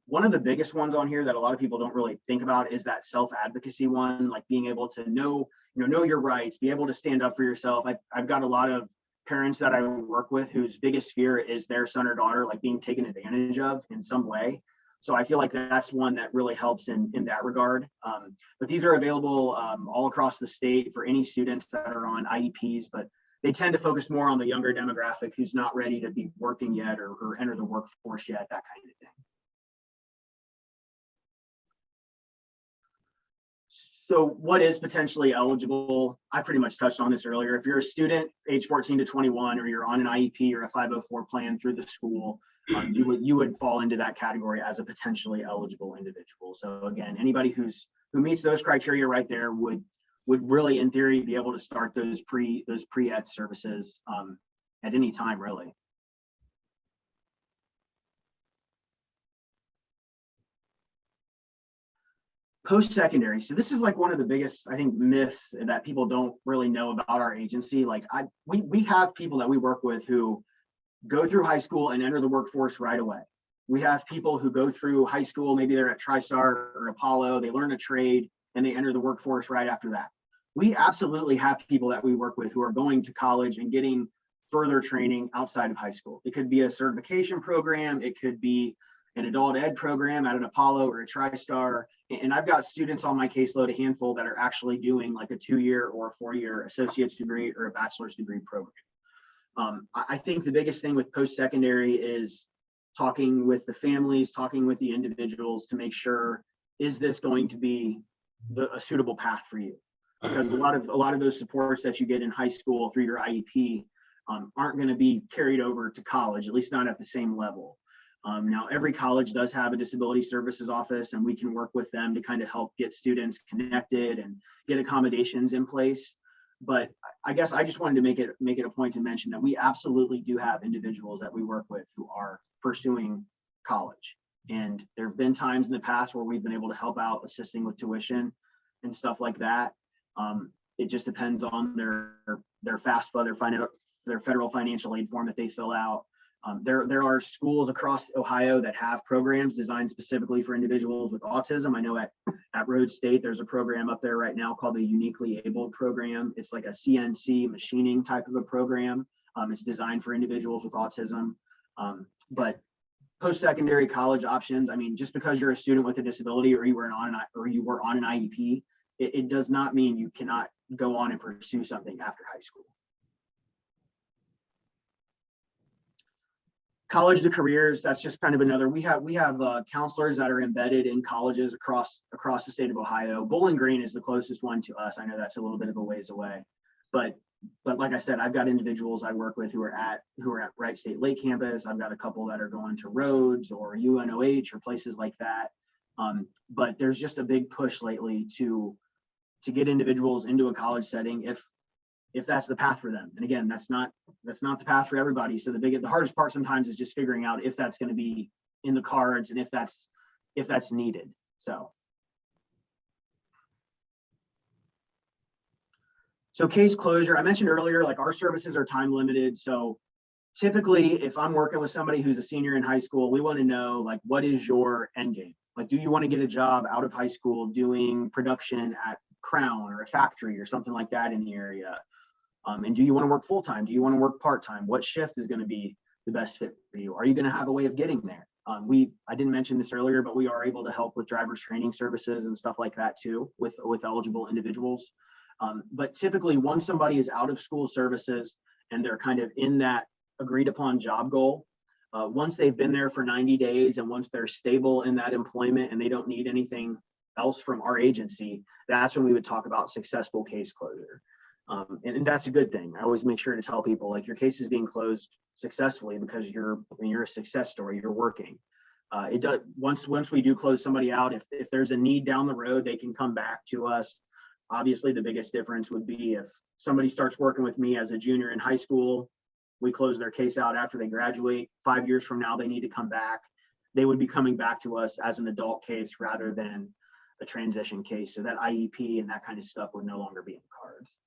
One of the biggest ones on here that a lot of people don't really think about is that self-advocacy one, like being able to know your rights, be able to stand up for yourself. I've got a lot of parents that I work with whose biggest fear is their son or daughter like being taken advantage of in some way. So I feel like that's one that really helps in that regard. But these are available all across the state for any students that are on IEPs, but they tend to focus more on the younger demographic who's not ready to be working yet or enter the workforce yet, that kind of thing. So what is potentially eligible? I pretty much touched on this earlier. If you're a student age 14 to 21, or you're on an IEP or a 504 plan through the school, you would fall into that category as a potentially eligible individual. So again, anybody who meets those criteria right there would really, in theory, be able to start those pre-ed services at any time, really. Post-secondary. So this is like one of the biggest, I think, myths that people don't really know about our agency. Like we have people that we work with who go through high school and enter the workforce right away. We have people who go through high school, maybe they're at TriStar or Apollo, they learn a trade and they enter the workforce right after that. We absolutely have people that we work with who are going to college and getting further training outside of high school. It could be a certification program, it could be an adult ed program at an Apollo or a TriStar. And I've got students on my caseload, a handful, that are actually doing like a 2-year or a 4-year associate's degree or a bachelor's degree program. I think the biggest thing with post-secondary is talking with the families, talking with the individuals to make sure, is this going to be a suitable path for you? Because a lot of those supports that you get in high school through your IEP aren't going to be carried over to college, at least not at the same level. Now, every college does have a disability services office, and we can work with them to kind of help get students connected and get accommodations in place. But I guess I just wanted to make it a point to mention that we absolutely do have individuals that we work with who are pursuing college. And there have been times in the past where we've been able to help out assisting with tuition and stuff like that. It just depends on their FAFSA, their federal financial aid form that they fill out. There are schools across Ohio that have programs designed specifically for individuals with autism. I know at Rhodes State, there's a program up there right now called the Uniquely Abled Program. It's like a CNC machining type of a program. It's designed for individuals with autism. But post-secondary college options, I mean, just because you're a student with a disability or you were on an IEP, it does not mean you cannot go on and pursue something after high school. College to careers, that's just kind of another, we have counselors that are embedded in colleges across the state of Ohio. Bowling Green is the closest one to us. I know that's a little bit of a ways away, but like I said, I've got individuals I work with who are at Wright State Lake campus. I've got a couple that are going to Rhodes or UNOH or places like that. But there's just a big push lately to get individuals into a college setting if that's the path for them. And again, that's not the path for everybody. So the hardest part sometimes is just figuring out if that's going to be in the cards and if that's needed. So case closure, I mentioned earlier, like our services are time limited. So typically if I'm working with somebody who's a senior in high school, we want to know, like, what is your end game? Like, do you want to get a job out of high school doing production at Crown or a factory or something like that in the area? And do you want to work full-time? Do you want to work part-time? What shift is going to be the best fit for you? Are you going to have a way of getting there? I didn't mention this earlier, but we are able to help with driver's training services and stuff like that too, with eligible individuals. But typically once somebody is out of school services and they're kind of in that agreed upon job goal, once they've been there for 90 days and once they're stable in that employment and they don't need anything else from our agency, that's when we would talk about successful case closure. And that's a good thing. I always make sure to tell people, like, your case is being closed successfully because you're a success story, you're working. It does, once we do close somebody out, if there's a need down the road, they can come back to us. Obviously, the biggest difference would be if somebody starts working with me as a junior in high school, we close their case out after they graduate. 5 years from now, they need to come back. They would be coming back to us as an adult case rather than a transition case. So that IEP and that kind of stuff would no longer be in the cards.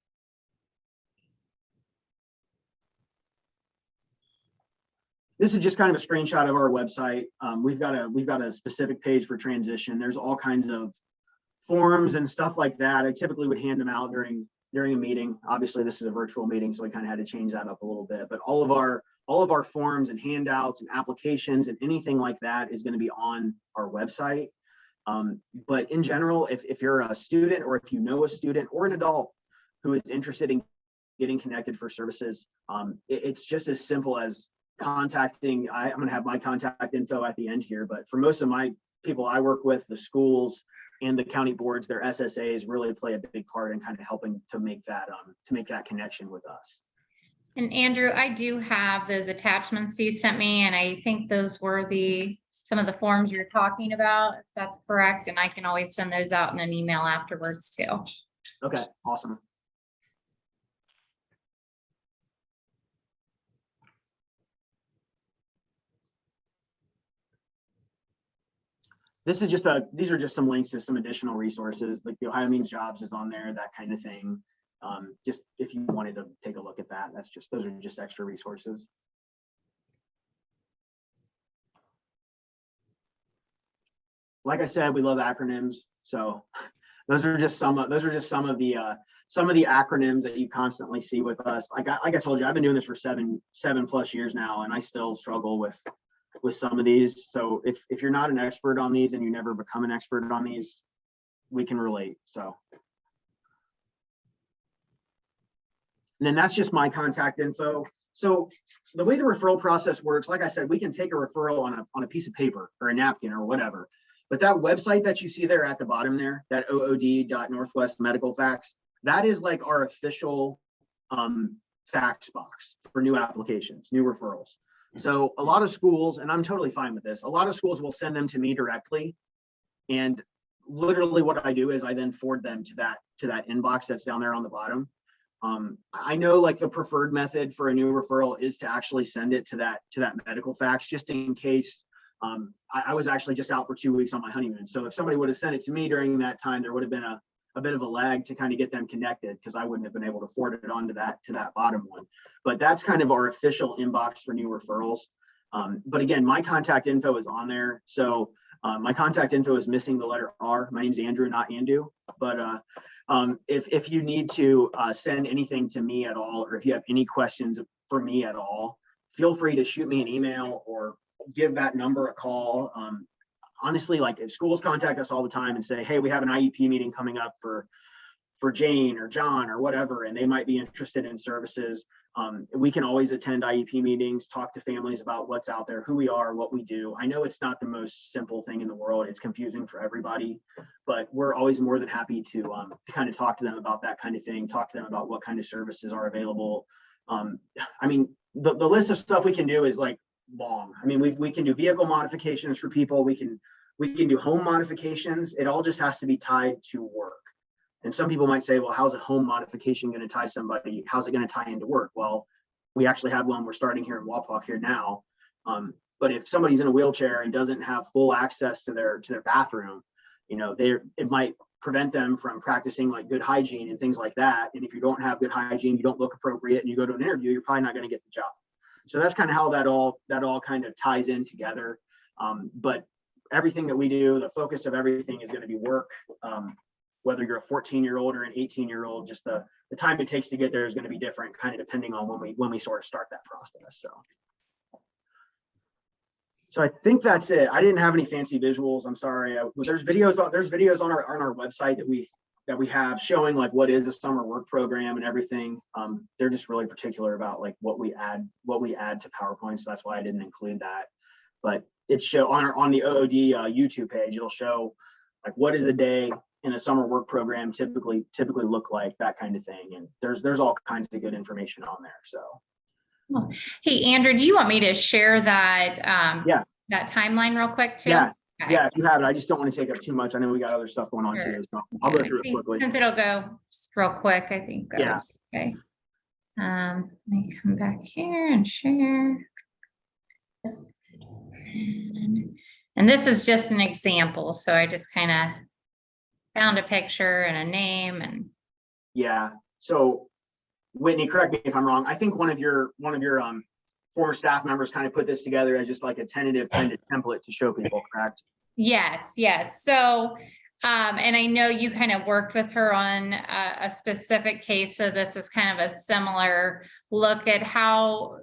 This is just kind of a screenshot of our website. We've got a specific page for transition. There's all kinds of forms and stuff like that. I typically would hand them out during a meeting. Obviously, this is a virtual meeting, so we kind of had to change that up a little bit. But all of our forms and handouts and applications and anything like that is going to be on our website. But in general, if you're a student or if you know a student or an adult who is interested in getting connected for services, it's just as simple as contacting. I'm going to have my contact info at the end here, but for most of my people I work with, the schools and the county boards, their SSAs really play a big part in kind of helping to make that connection with us. And Andrew, I do have those attachments you sent me, and I think those were some of the forms you're talking about, if that's correct. And I can always send those out in an email afterwards too. Okay, awesome. These are just some links to some additional resources, like the Ohio Means Jobs is on there, that kind of thing. Just if you wanted to take a look at that, those are just extra resources. Like I said, we love acronyms, so those are just some of the acronyms that you constantly see with us. Like I told you, I've been doing this for seven plus years now, and I still struggle with some of these. So if you're not an expert on these and you never become an expert on these, we can relate. So, and then that's just my contact info. So the way the referral process works, like I said, we can take a referral on a piece of paper or a napkin or whatever. But that website that you see there at the bottom there, that OOD.Northwest Medical Fax, that is like our official fax box for new applications, new referrals. So a lot of schools, and I'm totally fine with this, a lot of schools will send them to me directly. And literally what I do is I then forward them to that inbox that's down there on the bottom. I know like the preferred method for a new referral is to actually send it to that medical fax, just in case. I was actually just out for 2 weeks on my honeymoon. So if somebody would have sent it to me during that time, there would have been a bit of a lag to kind of get them connected, because I wouldn't have been able to forward it on to that bottom one. But that's kind of our official inbox for new referrals. But again, my contact info is on there. So my contact info is missing the letter R. My name's Andrew, not Andu. But if you need to send anything to me at all, or if you have any questions for me at all, feel free to shoot me an email or give that number a call. Honestly, like if schools contact us all the time and say, hey, we have an IEP meeting coming up for Jane or John or whatever, and they might be interested in services, we can always attend IEP meetings, talk to families about what's out there, who we are, what we do. I know it's not the most simple thing in the world. It's confusing for everybody, but we're always more than happy to kind of talk to them about that kind of thing, talk to them about what kind of services are available. I mean, the list of stuff we can do is like long. I mean, we can do vehicle modifications for people. We can do home modifications. It all just has to be tied to work. And some people might say, well, how's a home modification going to tie somebody? How's it going to tie into work? Well, we actually have one. We're starting here in Wapak here now. But if somebody's in a wheelchair and doesn't have full access to their bathroom, you know, it might prevent them from practicing like good hygiene and things like that. And if you don't have good hygiene, you don't look appropriate, and you go to an interview, you're probably not going to get the job. So that's kind of how that all kind of ties in together. But everything that we do, the focus of everything is going to be work. Whether you're a 14-year-old or an 18-year-old, just the time it takes to get there is going to be different, kind of depending on when we sort of start that process. So I think that's it. I didn't have any fancy visuals. I'm sorry. There's videos on our website that we have showing like what is a summer work program and everything. They're just really particular about like what we add to PowerPoint. So that's why I didn't include that. But it show on the OOD YouTube page, it'll show like what is a day in a summer work program typically look like, that kind of thing. And there's all kinds of good information on there. So. Hey, Andrew, do you want me to share that, Yeah. that timeline real quick too? Yeah. Okay. Yeah, if you have it, I just don't want to take up too much. I know we got other stuff going on Sure. too, so I'll Yeah, go I through it think quickly. Since it'll go just real quick, I think. That Yeah. would be okay. Let me come back here and share. And this is just an example. So I just kind of found a picture and a name and. Yeah. So Whitney, correct me if I'm wrong. I think one of your former staff members kind of put this together as just like a tentative kind of template to show people, correct? Yes, yes. So, and I know you kind of worked with her on a specific case. So this is kind of a similar look at how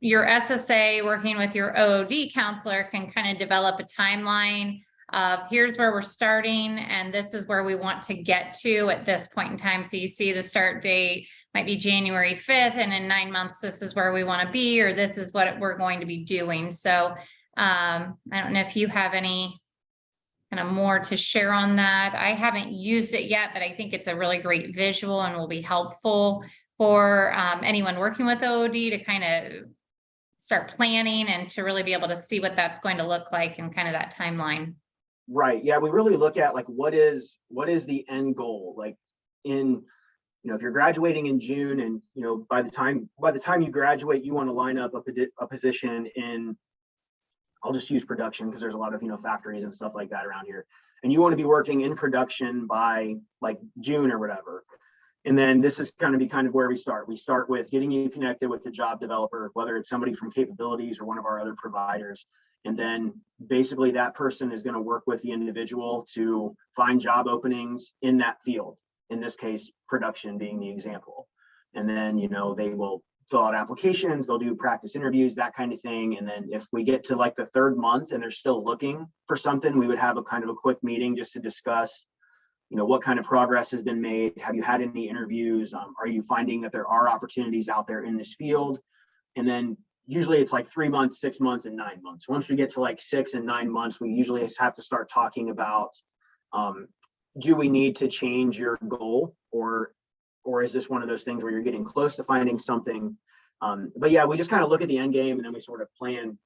your SSA working with your OOD counselor can kind of develop a timeline of here's where we're starting and this is where we want to get to at this point in time. So you see the start date might be January 5th and in 9 months, this is where we want to be, or this is what we're going to be doing. So I don't know if you have any kind of more to share on that. I haven't used it yet, but I think it's a really great visual and will be helpful for anyone working with OOD to kind of start planning and to really be able to see what that's going to look like and kind of that timeline. Right. Yeah. We really look at like, what is the end goal? Like if you're graduating in June and, by the time you graduate, you want to line up a position in, I'll just use production because there's a lot of, factories and stuff like that around here. And you want to be working in production by like June or whatever. And then this is going to be kind of where we start. We start with getting you connected with the job developer, whether it's somebody from Capabilities or one of our other providers. And then basically that person is going to work with the individual to find job openings in that field. In this case, production being the example. And then, they will fill out applications, they'll do practice interviews, that kind of thing. And then if we get to like the 3rd month and they're still looking for something, we would have a kind of a quick meeting just to discuss, what kind of progress has been made. Have you had any interviews? Are you finding that there are opportunities out there in this field? And then usually it's like 3 months, 6 months, and 9 months. Once we get to like 6 and 9 months, we usually have to start talking about, do we need to change your goal, or is this one of those things where you're getting close to finding something? But yeah, we just kind of look at the end game and then we sort of plan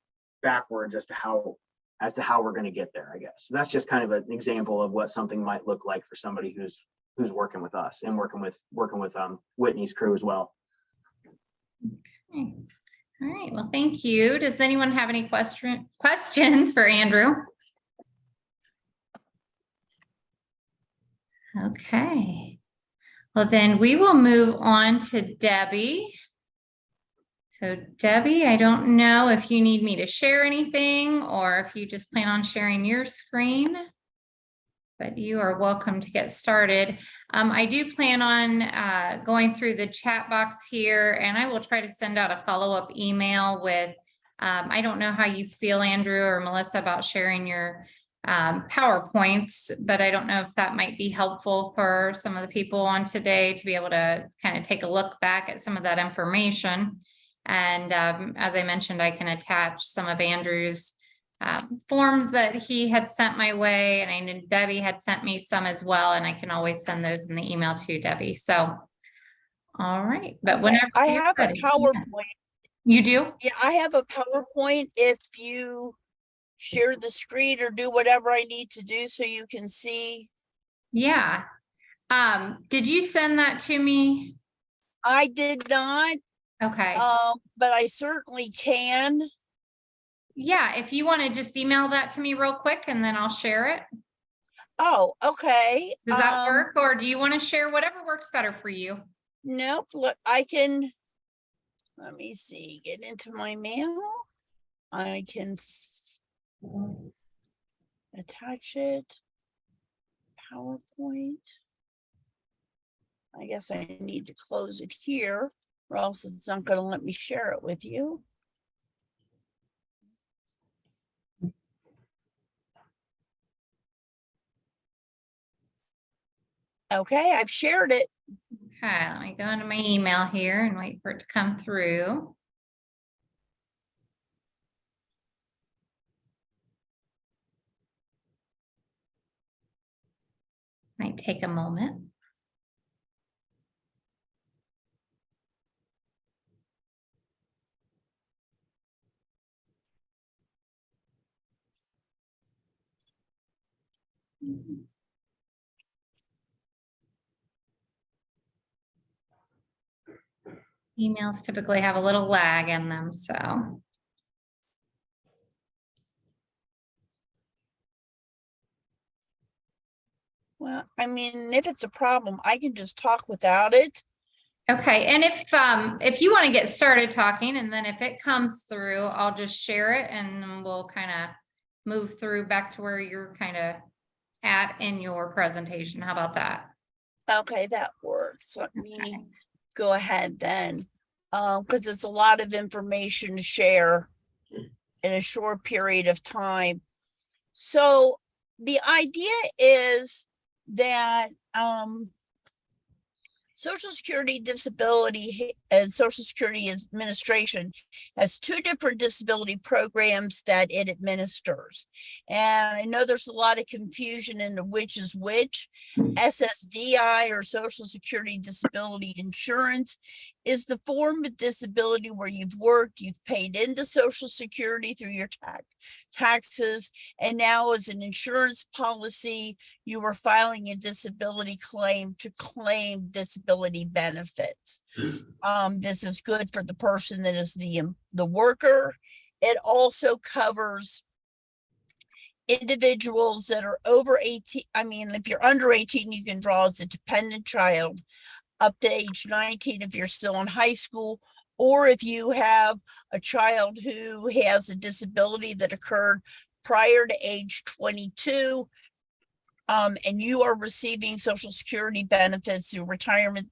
backwards as to how we're going to get there, I guess. So that's just kind of an example of what something might look like for somebody who's working with us and working with Whitney's crew as well. Okay. All right. Well, thank you. Does anyone have any questions for Andrew? Okay. Well, then we will move on to Debi. So Debi, I don't know if you need me to share anything or if you just plan on sharing your screen, but you are welcome to get started. I do plan on going through the chat box here, and I will try to send out a follow-up email with, I don't know how you feel, Andrew or Melissa, about sharing your PowerPoints, but I don't know if that might be helpful for some of the people on today to be able to kind of take a look back at some of that information. And as I mentioned, I can attach some of Andrew's forms that he had sent my way, and I knew Debi had sent me some as well, and I can always send those in the email to Debi. So, all right, but whenever I you're have ready. a PowerPoint. You do? Yeah, I have a PowerPoint if you share the screen or do whatever I need to do so you can see. Yeah. Did you send that to me? I did not. Okay. But I certainly can. Yeah, if you want to just email that to me real quick and then I'll share it. Oh, okay. Does that work? Or do you want to share whatever works better for you? Nope. Look, I can, let me see, get into my mail. I can attach it. PowerPoint. I guess I need to close it here, or else it's not going to let me share it with you. Okay, I've shared it. Okay, let me go into my email here and wait for it to come through. Might take a moment. Emails typically have a little lag in them, so. Well, I mean, if it's a problem, I can just talk without it. Okay, and if you want to get started talking, and then if it comes through, I'll just share it and then we'll kind of move through back to where you're kind of at in your presentation. How about that? Okay, that works. Let me go ahead then. Because it's a lot of information to share in a short period of time. So the idea is that Social Security Disability and Social Security Administration has two different disability programs that it administers. And I know there's a lot of confusion into which is which. SSDI, or Social Security Disability Insurance, is the form of disability where you've worked, you've paid into Social Security through your taxes, and now as an insurance policy, you are filing a disability claim to claim disability benefits. This is good for the person that is the worker. It also covers individuals that are over 18. I mean, if you're under 18, you can draw as a dependent child up to age 19 if you're still in high school, or if you have a child who has a disability that occurred prior to age 22, and you are receiving Social Security benefits through retirement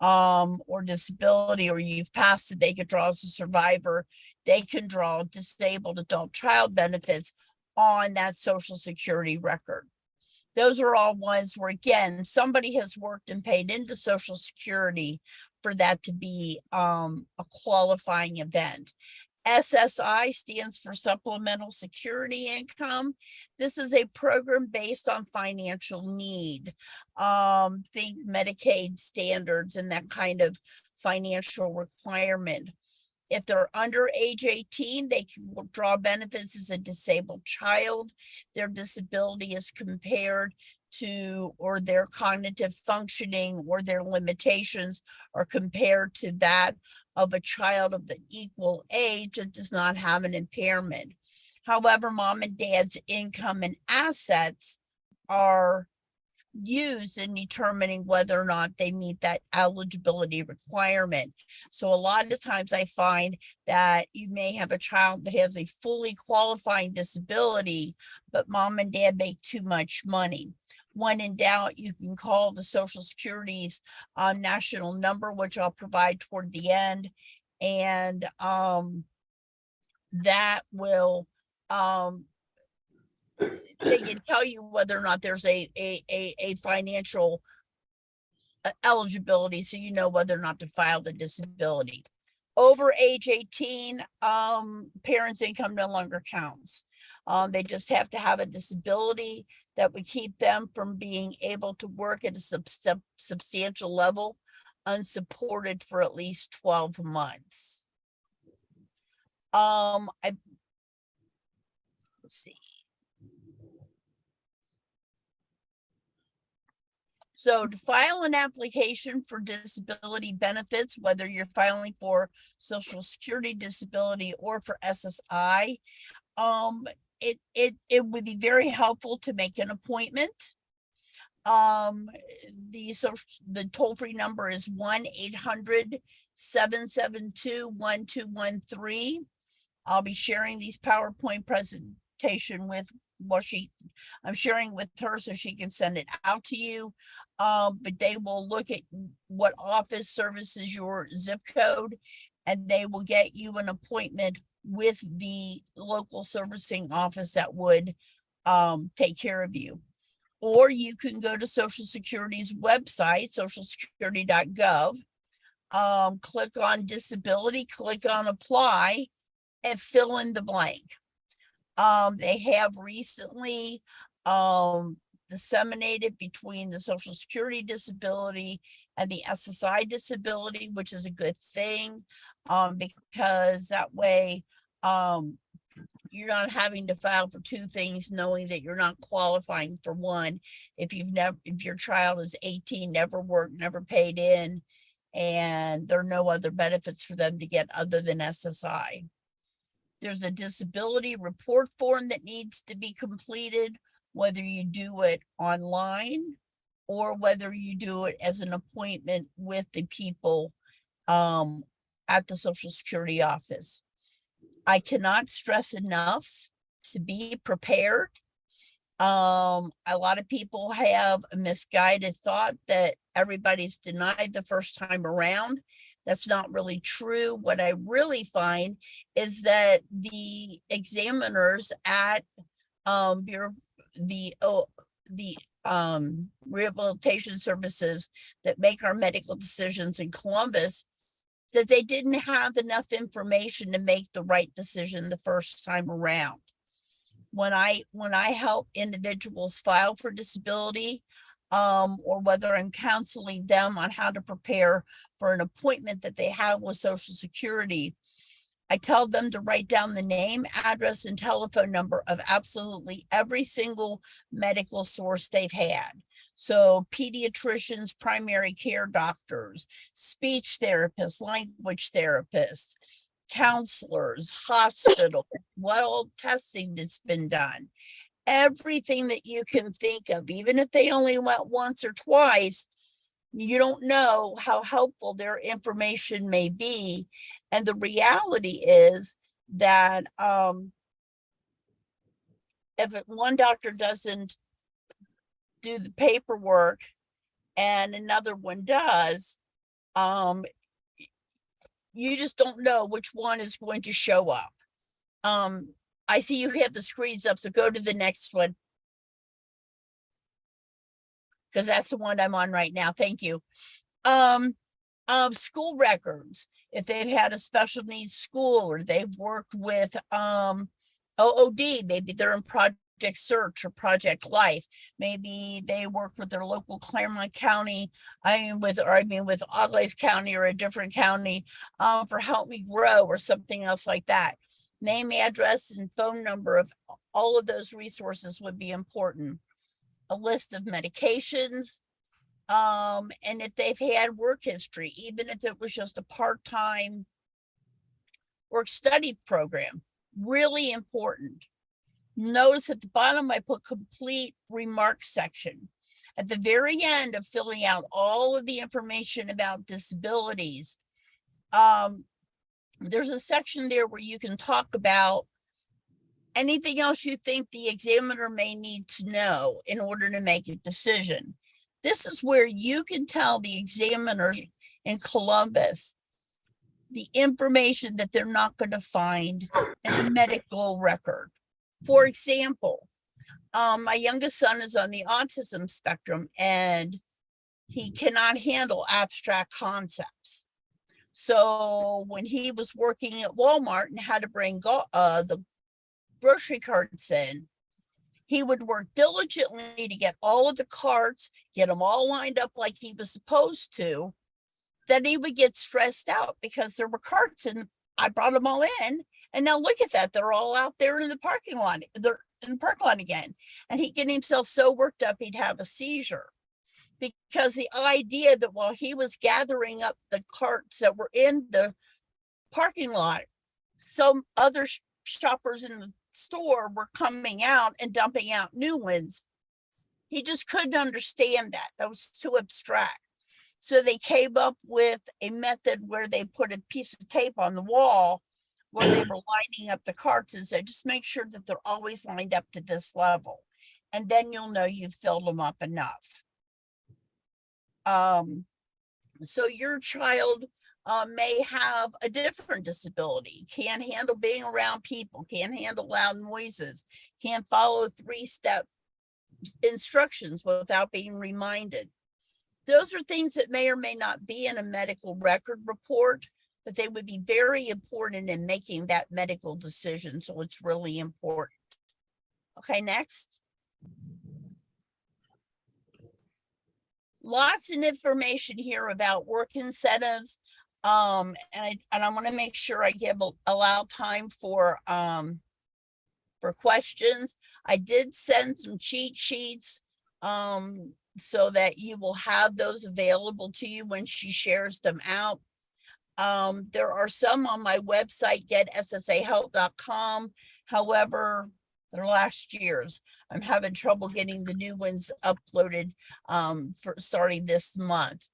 or disability, or you've passed it, they could draw as a survivor. They can draw disabled adult child benefits on that Social Security record. Those are all ones where, again, somebody has worked and paid into Social Security for that to be a qualifying event. SSI stands for Supplemental Security Income. This is a program based on financial need. Think Medicaid standards and that kind of financial requirement. If they're under age 18, they can draw benefits as a disabled child. Their disability is compared to, or their cognitive functioning or their limitations are compared to that of a child of the equal age that does not have an impairment. However, mom and dad's income and assets are used in determining whether or not they meet that eligibility requirement. So a lot of times I find that you may have a child that has a fully qualifying disability, but mom and dad make too much money. When in doubt, you can call the Social Security's national number, which I'll provide toward the end, and that will they can tell you whether or not there's a financial eligibility, so you know whether or not to file the disability. Over age 18, parents' income no longer counts. They just have to have a disability that would keep them from being able to work at a substantial level, unsupported for at least 12 months. Let's see. So to file an application for disability benefits, whether you're filing for Social Security disability or for SSI, it would be very helpful to make an appointment. The toll-free number is 1-800-772-1213. I'll be sharing these PowerPoint presentation with I'm sharing with her so she can send it out to you. But they will look at what office services your zip code, and they will get you an appointment with the local servicing office that would take care of you. Or you can go to Social Security's website, socialsecurity.gov, click on disability, click on apply, and fill in the blank. They have recently disseminated between the Social Security disability and the SSI disability, which is a good thing. Because that way, you're not having to file for two things, knowing that you're not qualifying for one. If your child is 18, never worked, never paid in, and there are no other benefits for them to get other than SSI. There's a disability report form that needs to be completed, whether you do it online or whether you do it as an appointment with the people at the Social Security office. I cannot stress enough to be prepared. A lot of people have a misguided thought that everybody's denied the first time around. That's not really true. What I really find is that the examiners at rehabilitation services that make our medical decisions in Columbus, that they didn't have enough information to make the right decision the first time around. When I help individuals file for disability, or whether I'm counseling them on how to prepare for an appointment that they have with Social Security, I tell them to write down the name, address, and telephone number of absolutely every single medical source they've had. So pediatricians, primary care doctors, speech therapists, language therapists, counselors, hospitals, what all testing that's been done. Everything that you can think of, even if they only went once or twice, you don't know how helpful their information may be. And the reality is that if one doctor doesn't do the paperwork and another one does, you just don't know which one is going to show up. I see you have the screens up, so go to the next one. Because that's the one I'm on right now. Thank you. School records. If they've had a special needs school or they've worked with OOD, maybe they're in Project Search or Project Life. Maybe they work with their local Claremont County, with Auglaize County or a different county for Help Me Grow or something else like that. Name, address, and phone number of all of those resources would be important. A list of medications, and if they've had work history, even if it was just a part-time work study program, really important. Notice at the bottom, I put complete remarks section. At the very end of filling out all of the information about disabilities, there's a section there where you can talk about anything else you think the examiner may need to know in order to make a decision. This is where you can tell the examiners in Columbus the information that they're not going to find in a medical record. For example, my youngest son is on the autism spectrum and he cannot handle abstract concepts. So when he was working at Walmart and had to bring the grocery carts in, he would work diligently to get all of the carts, get them all lined up like he was supposed to. Then he would get stressed out because there were carts and I brought them all in. And now look at that. They're all out there in the parking lot. They're in the parking lot again. And he'd get himself so worked up, he'd have a seizure. Because the idea that while he was gathering up the carts that were in the parking lot, some other shoppers in the store were coming out and dumping out new ones. He just couldn't understand that. That was too abstract. So they came up with a method where they put a piece of tape on the wall where they were lining up the carts and said, just make sure that they're always lined up to this level. And then you'll know you've filled them up enough. So your child may have a different disability, can't handle being around people, can't handle loud noises, can't follow 3-step instructions without being reminded. Those are things that may or may not be in a medical record report, but they would be very important in making that medical decision. So it's really important. Okay, next. lots of information here about work incentives. And I want to make sure I allow time for questions. I did send some cheat sheets so that you will have those available to you when she shares them out. There are some on my website, getSSAhelp.com. However, they're last year's. I'm having trouble getting the new ones uploaded for starting this month.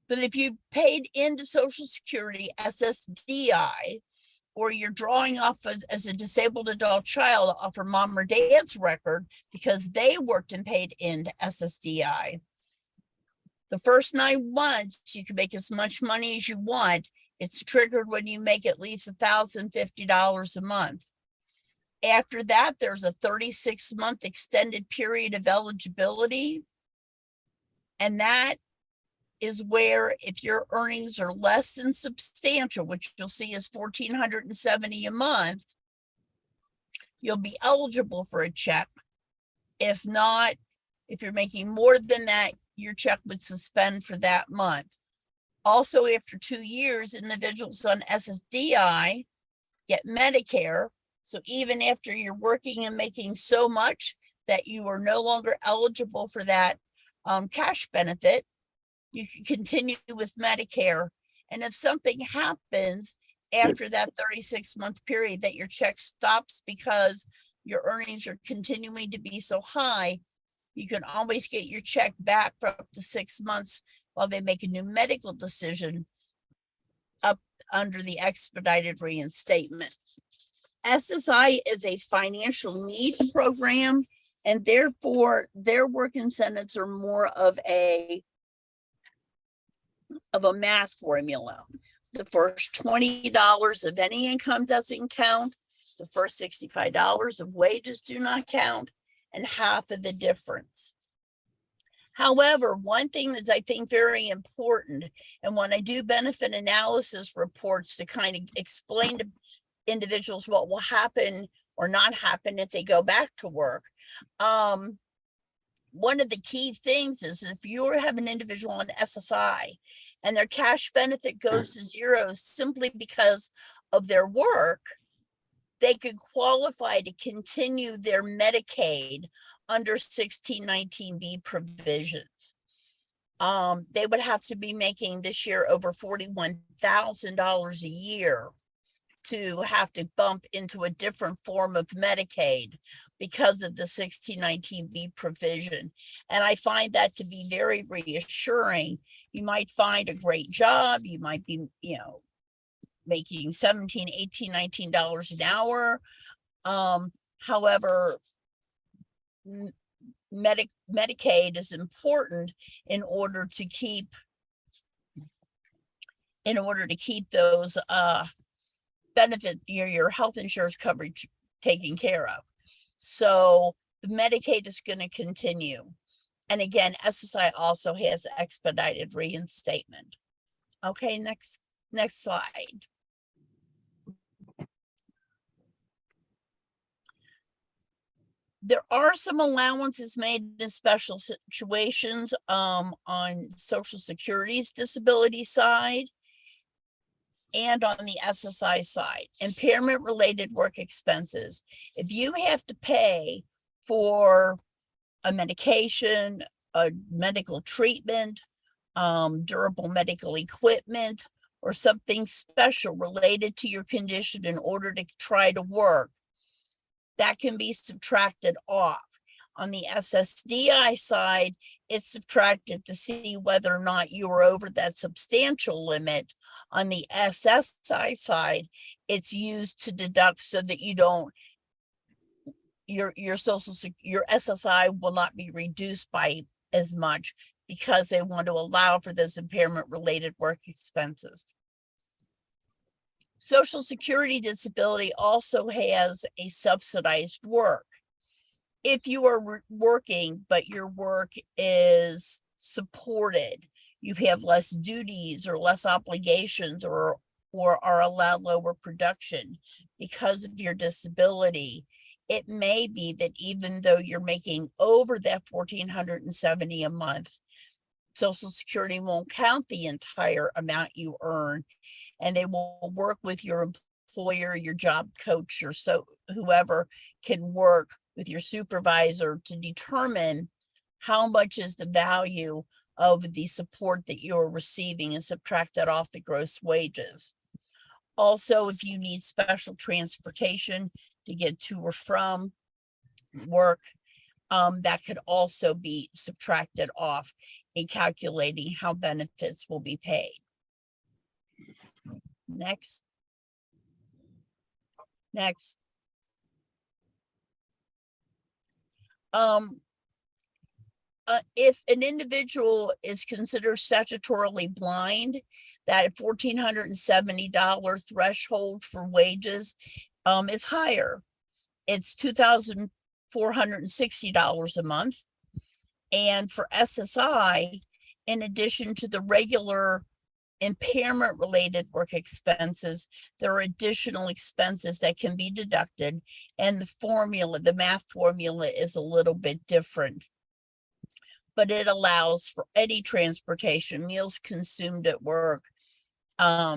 But if you paid into Social Security SSDI, or you're drawing off as a disabled adult child off her mom or dad's record because they worked and paid into SSDI, the first 9 months, you can make as much money as you want. It's triggered when you make at least $1,050 a month. After that, there's a 36-month extended period of eligibility. And that is where if your earnings are less than substantial, which you'll see is $1,470 a month, you'll be eligible for a check. If not, if you're making more than that, your check would suspend for that month. Also, after 2 years, individuals on SSDI get Medicare. So even after you're working and making so much that you are no longer eligible for that cash benefit, you can continue with Medicare. And if something happens after that 36-month period that your check stops because your earnings are continuing to be so high, you can always get your check back for up to 6 months while they make a new medical decision up under the expedited reinstatement. SSI is a financial need program, and therefore their work incentives are more of a math formula. The first $20 of any income doesn't count. The first $65 of wages do not count, and half of the difference. However, one thing that's I think very important, and when I do benefit analysis reports to kind of explain to individuals what will happen or not happen if they go back to work, one of the key things is if you have an individual on SSI and their cash benefit goes to zero simply because of their work, they could qualify to continue their Medicaid under 1619B provisions. They would have to be making this year over $41,000 a year to have to bump into a different form of Medicaid because of the 1619B provision. And I find that to be very reassuring. You might find a great job. You might be, making $17, $18, $19 an hour. However, Medicaid is important in order to keep those benefit your health insurance coverage taken care of. So the Medicaid is going to continue. And again, SSI also has expedited reinstatement. Okay, next slide. There are some allowances made in special situations on Social Security's disability side and on the SSI side. Impairment related work expenses. If you have to pay for a medication, a medical treatment, durable medical equipment, or something special related to your condition in order to try to work, that can be subtracted off. On the SSDI side, it's subtracted to see whether or not you are over that substantial limit. On the SSI side, it's used to deduct so that you don't, your SSI will not be reduced by as much because they want to allow for those impairment related work expenses. Social Security disability also has a subsidized work. If you are working, but your work is supported, you have less duties or less obligations or are allowed lower production because of your disability, it may be that even though you're making over that $1,470 a month, Social Security won't count the entire amount you earn, and they will work with your employer, your job coach, or so whoever can work with your supervisor to determine how much is the value of the support that you're receiving and subtract that off the gross wages. Also, if you need special transportation to get to or from work, that could also be subtracted off in calculating how benefits will be paid. Next. Next. If an individual is considered statutorily blind, that $1,470 threshold for wages is higher. It's $2,460 a month. And for SSI, in addition to the regular impairment related work expenses, there are additional expenses that can be deducted. And the math formula is a little bit different. But it allows for any transportation, meals consumed at work,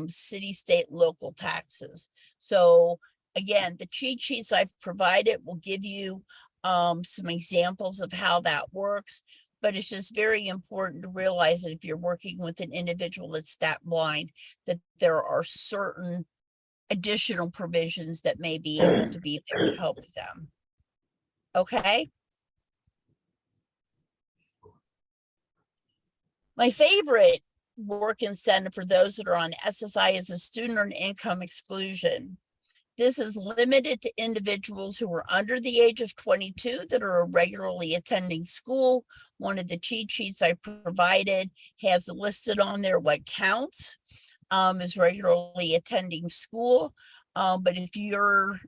city, state, local taxes. So again, the cheat sheets I've provided will give you some examples of how that works, but it's just very important to realize that if you're working with an individual that's stat blind, that there are certain additional provisions that may be able to be there to help them. Okay. My favorite work incentive for those that are on SSI is a student earned income exclusion. This is limited to individuals who are under the age of 22 that are regularly attending school. One of the cheat sheets I provided has listed on there what counts as regularly attending school. But if you're,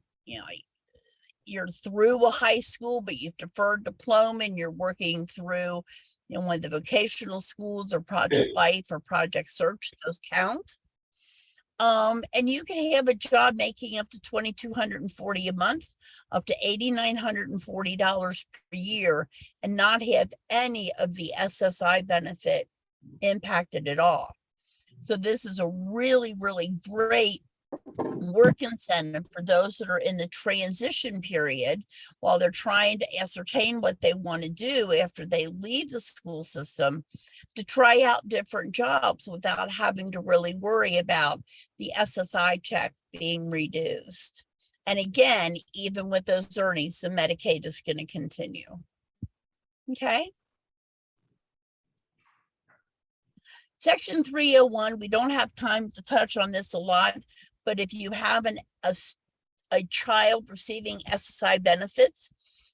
you're through a high school, but you've deferred diploma and you're working through one of the vocational schools or Project Life or Project Search, those count. And you can have a job making up to $2,240 a month, up to $8,940 per year, and not have any of the SSI benefit impacted at all. So this is a really, really great work incentive for those that are in the transition period while they're trying to ascertain what they want to do after they leave the school system, to try out different jobs without having to really worry about the SSI check being reduced. And again, even with those earnings, the Medicaid is going to continue. Okay. Section 301, we don't have time to touch on this a lot, but if you have a child receiving SSI benefits,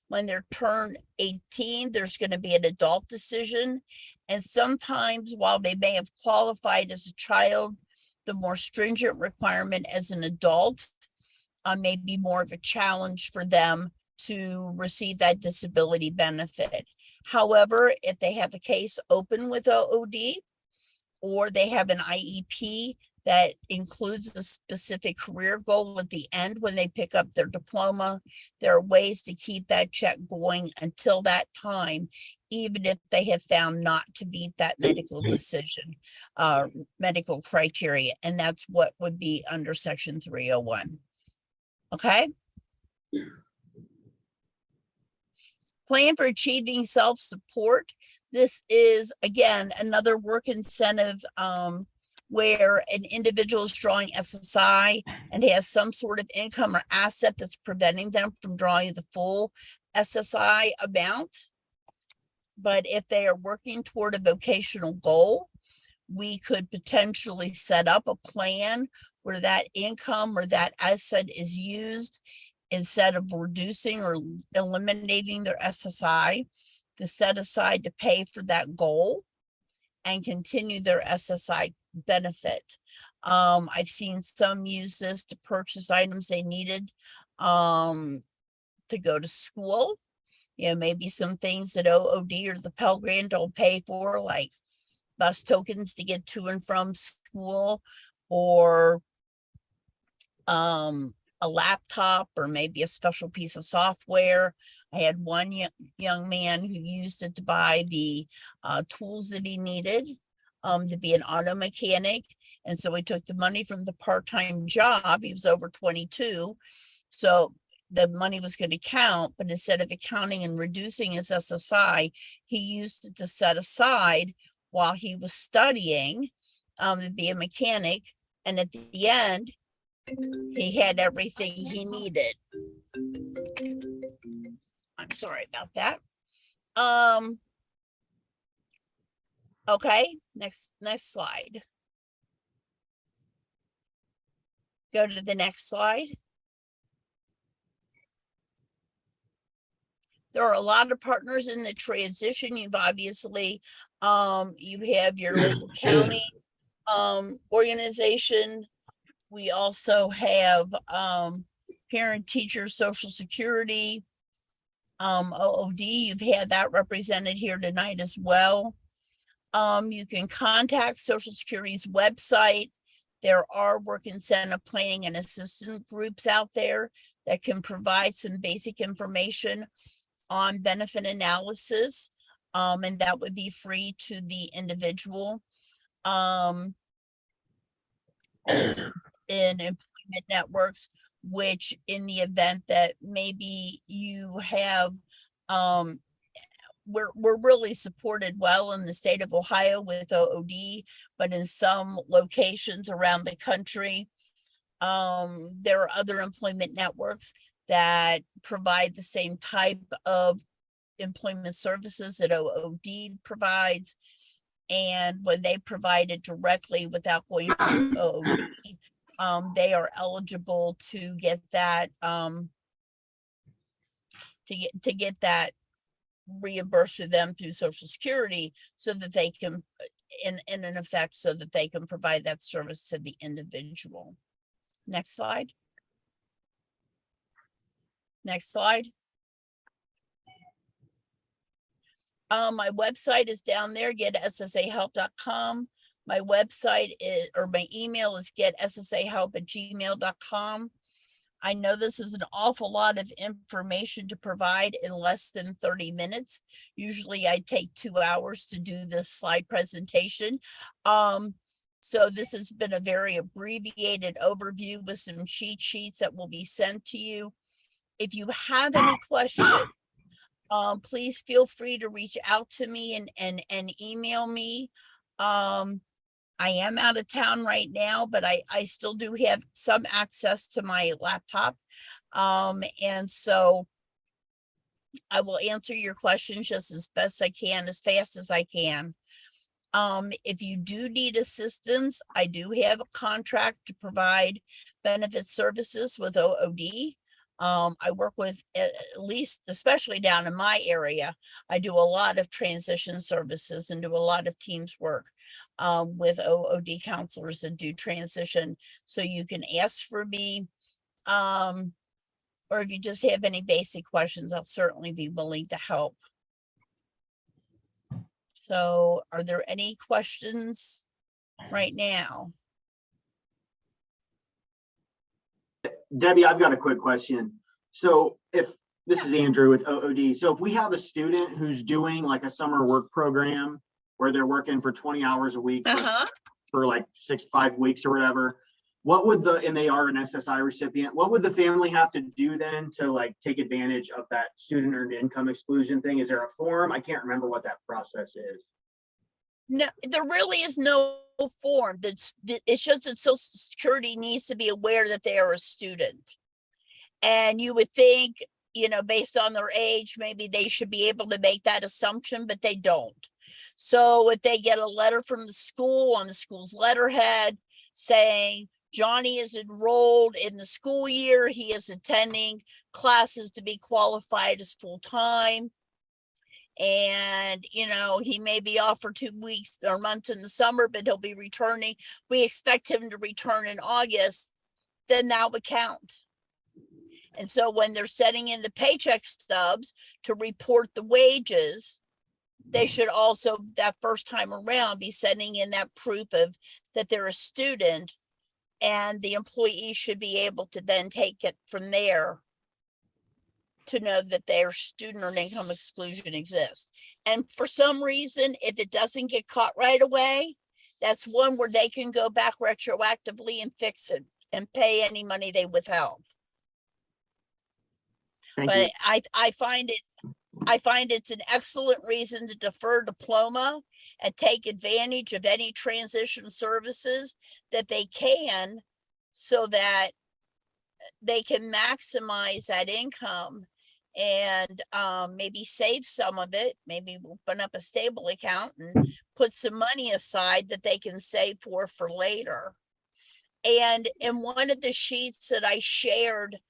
when they're turned 18, there's going to be an adult decision. And sometimes while they may have qualified as a child, the more stringent requirement as an adult may be more of a challenge for them to receive that disability benefit. However, if they have a case open with OOD, or they have an IEP that includes a specific career goal at the end when they pick up their diploma, there are ways to keep that check going until that time, even if they have found not to meet that medical decision, medical criteria. And that's what would be under Section 301. Okay. Plan for achieving self-support. This is, again, another work incentive where an individual is drawing SSI and has some sort of income or asset that's preventing them from drawing the full SSI amount. But if they are working toward a vocational goal, we could potentially set up a plan where that income or that asset is used instead of reducing or eliminating their SSI, to set aside to pay for that goal and continue their SSI benefit. I've seen some use this to purchase items they needed to go to school. Maybe some things that OOD or the Pell Grant don't pay for, like bus tokens to get to and from school, or a laptop, or maybe a special piece of software. I had one young man who used it to buy the tools that he needed to be an auto mechanic. And so he took the money from the part-time job. He was over 22. So the money was going to count, but instead of accounting and reducing his SSI, he used it to set aside while he was studying to be a mechanic. And at the end, he had everything he needed. I'm sorry about that. Okay, next slide. Go to the next slide. There are a lot of partners in the transition. You've obviously, you have your local county organization. We also have parent, teacher, Social Security, OOD. You've had that represented here tonight as well. You can contact Social Security's website. There are work incentive planning and assistance groups out there that can provide some basic information on benefit analysis, and that would be free to the individual. In employment networks, which in the event that maybe you have, we're really supported well in the state of Ohio with OOD, but in some locations around the country, there are other employment networks that provide the same type of employment services that OOD provides. And when they provide it directly without going through OOD, they are eligible to get that to get that reimbursed to them through Social Security, so that they can, in an effect, so that they can provide that service to the individual. Next slide. Next slide. My website is down there, getSSAhelp.com. My website is, or my email is getSSAhelp@gmail.com. I know this is an awful lot of information to provide in less than 30 minutes. Usually I take 2 hours to do this slide presentation. So this has been a very abbreviated overview with some cheat sheets that will be sent to you. If you have any questions, please feel free to reach out to me and email me. I am out of town right now, but I still do have some access to my laptop. And so I will answer your questions just as best I can, as fast as I can. If you do need assistance, I do have a contract to provide benefit services with OOD. I work with, at least, especially down in my area, I do a lot of transition services and do a lot of teams work with OOD counselors that do transition. So you can ask for me, or if you just have any basic questions, I'll certainly be willing to help. So are there any questions right now? Debbie, I've got a quick question. So if this is Andrew with OOD, so if we have a student who's doing like a summer work program where they're working for 20 hours a week for like 5 weeks or whatever, what would and they are an SSI recipient, what would the family have to do then to like take advantage of that student earned income exclusion thing? Is there a form? I can't remember what that process is. No, there really is no form. It's just that Social Security needs to be aware that they are a student. And you would think, you know, based on their age, maybe they should be able to make that assumption, but they don't. So if they get a letter from the school on the school's letterhead saying Johnny is enrolled in the school year, he is attending classes to be qualified as full-time, and you know, he may be off for 2 weeks or months in the summer, but he'll be returning. We expect him to return in August, then that would count. And so when they're setting in the paycheck stubs to report the wages, they should also, that first time around, be sending in that proof of that they're a student, and the employee should be able to then take it from there. to know that their student earned income exclusion exists. And for some reason, if it doesn't get caught right away, that's one where they can go back retroactively and fix it and pay any money they withheld. Thank But you. I find it's an excellent reason to defer diploma and take advantage of any transition services that they can, so that they can maximize that income and maybe save some of it, maybe open up a stable account and put some money aside that they can save for later. And in one of the sheets that I shared,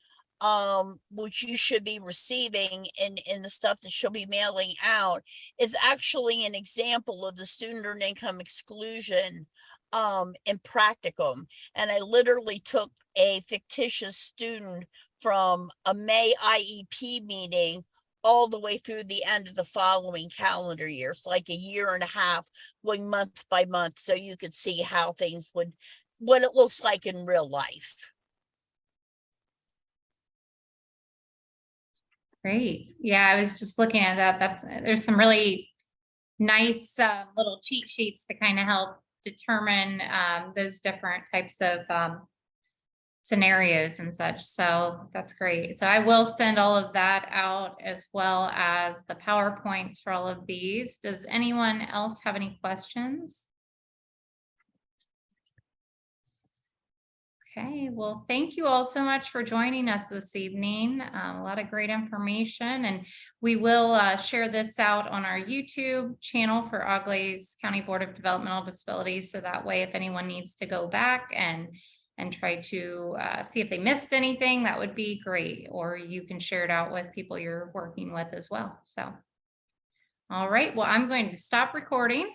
which you should be receiving in the stuff that she'll be mailing out, is actually an example of the student earned income exclusion in practicum. And I literally took a fictitious student from a May IEP meeting all the way through the end of the following calendar year. It's like a year and a half, going month by month, so you could see how things what it looks like in real life. Great. Yeah, I was just looking at that. There's some really nice little cheat sheets to kind of help determine those different types of scenarios and such. So that's great. So I will send all of that out, as well as the PowerPoints for all of these. Does anyone else have any questions? Okay, well, thank you all so much for joining us this evening. A lot of great information, and we will share this out on our YouTube channel for Auglaize County Board of Developmental Disabilities. So that way, if anyone needs to go back and try to see if they missed anything, that would be great. Or you can share it out with people you're working with as well. So, all right, well, I'm going to stop recording.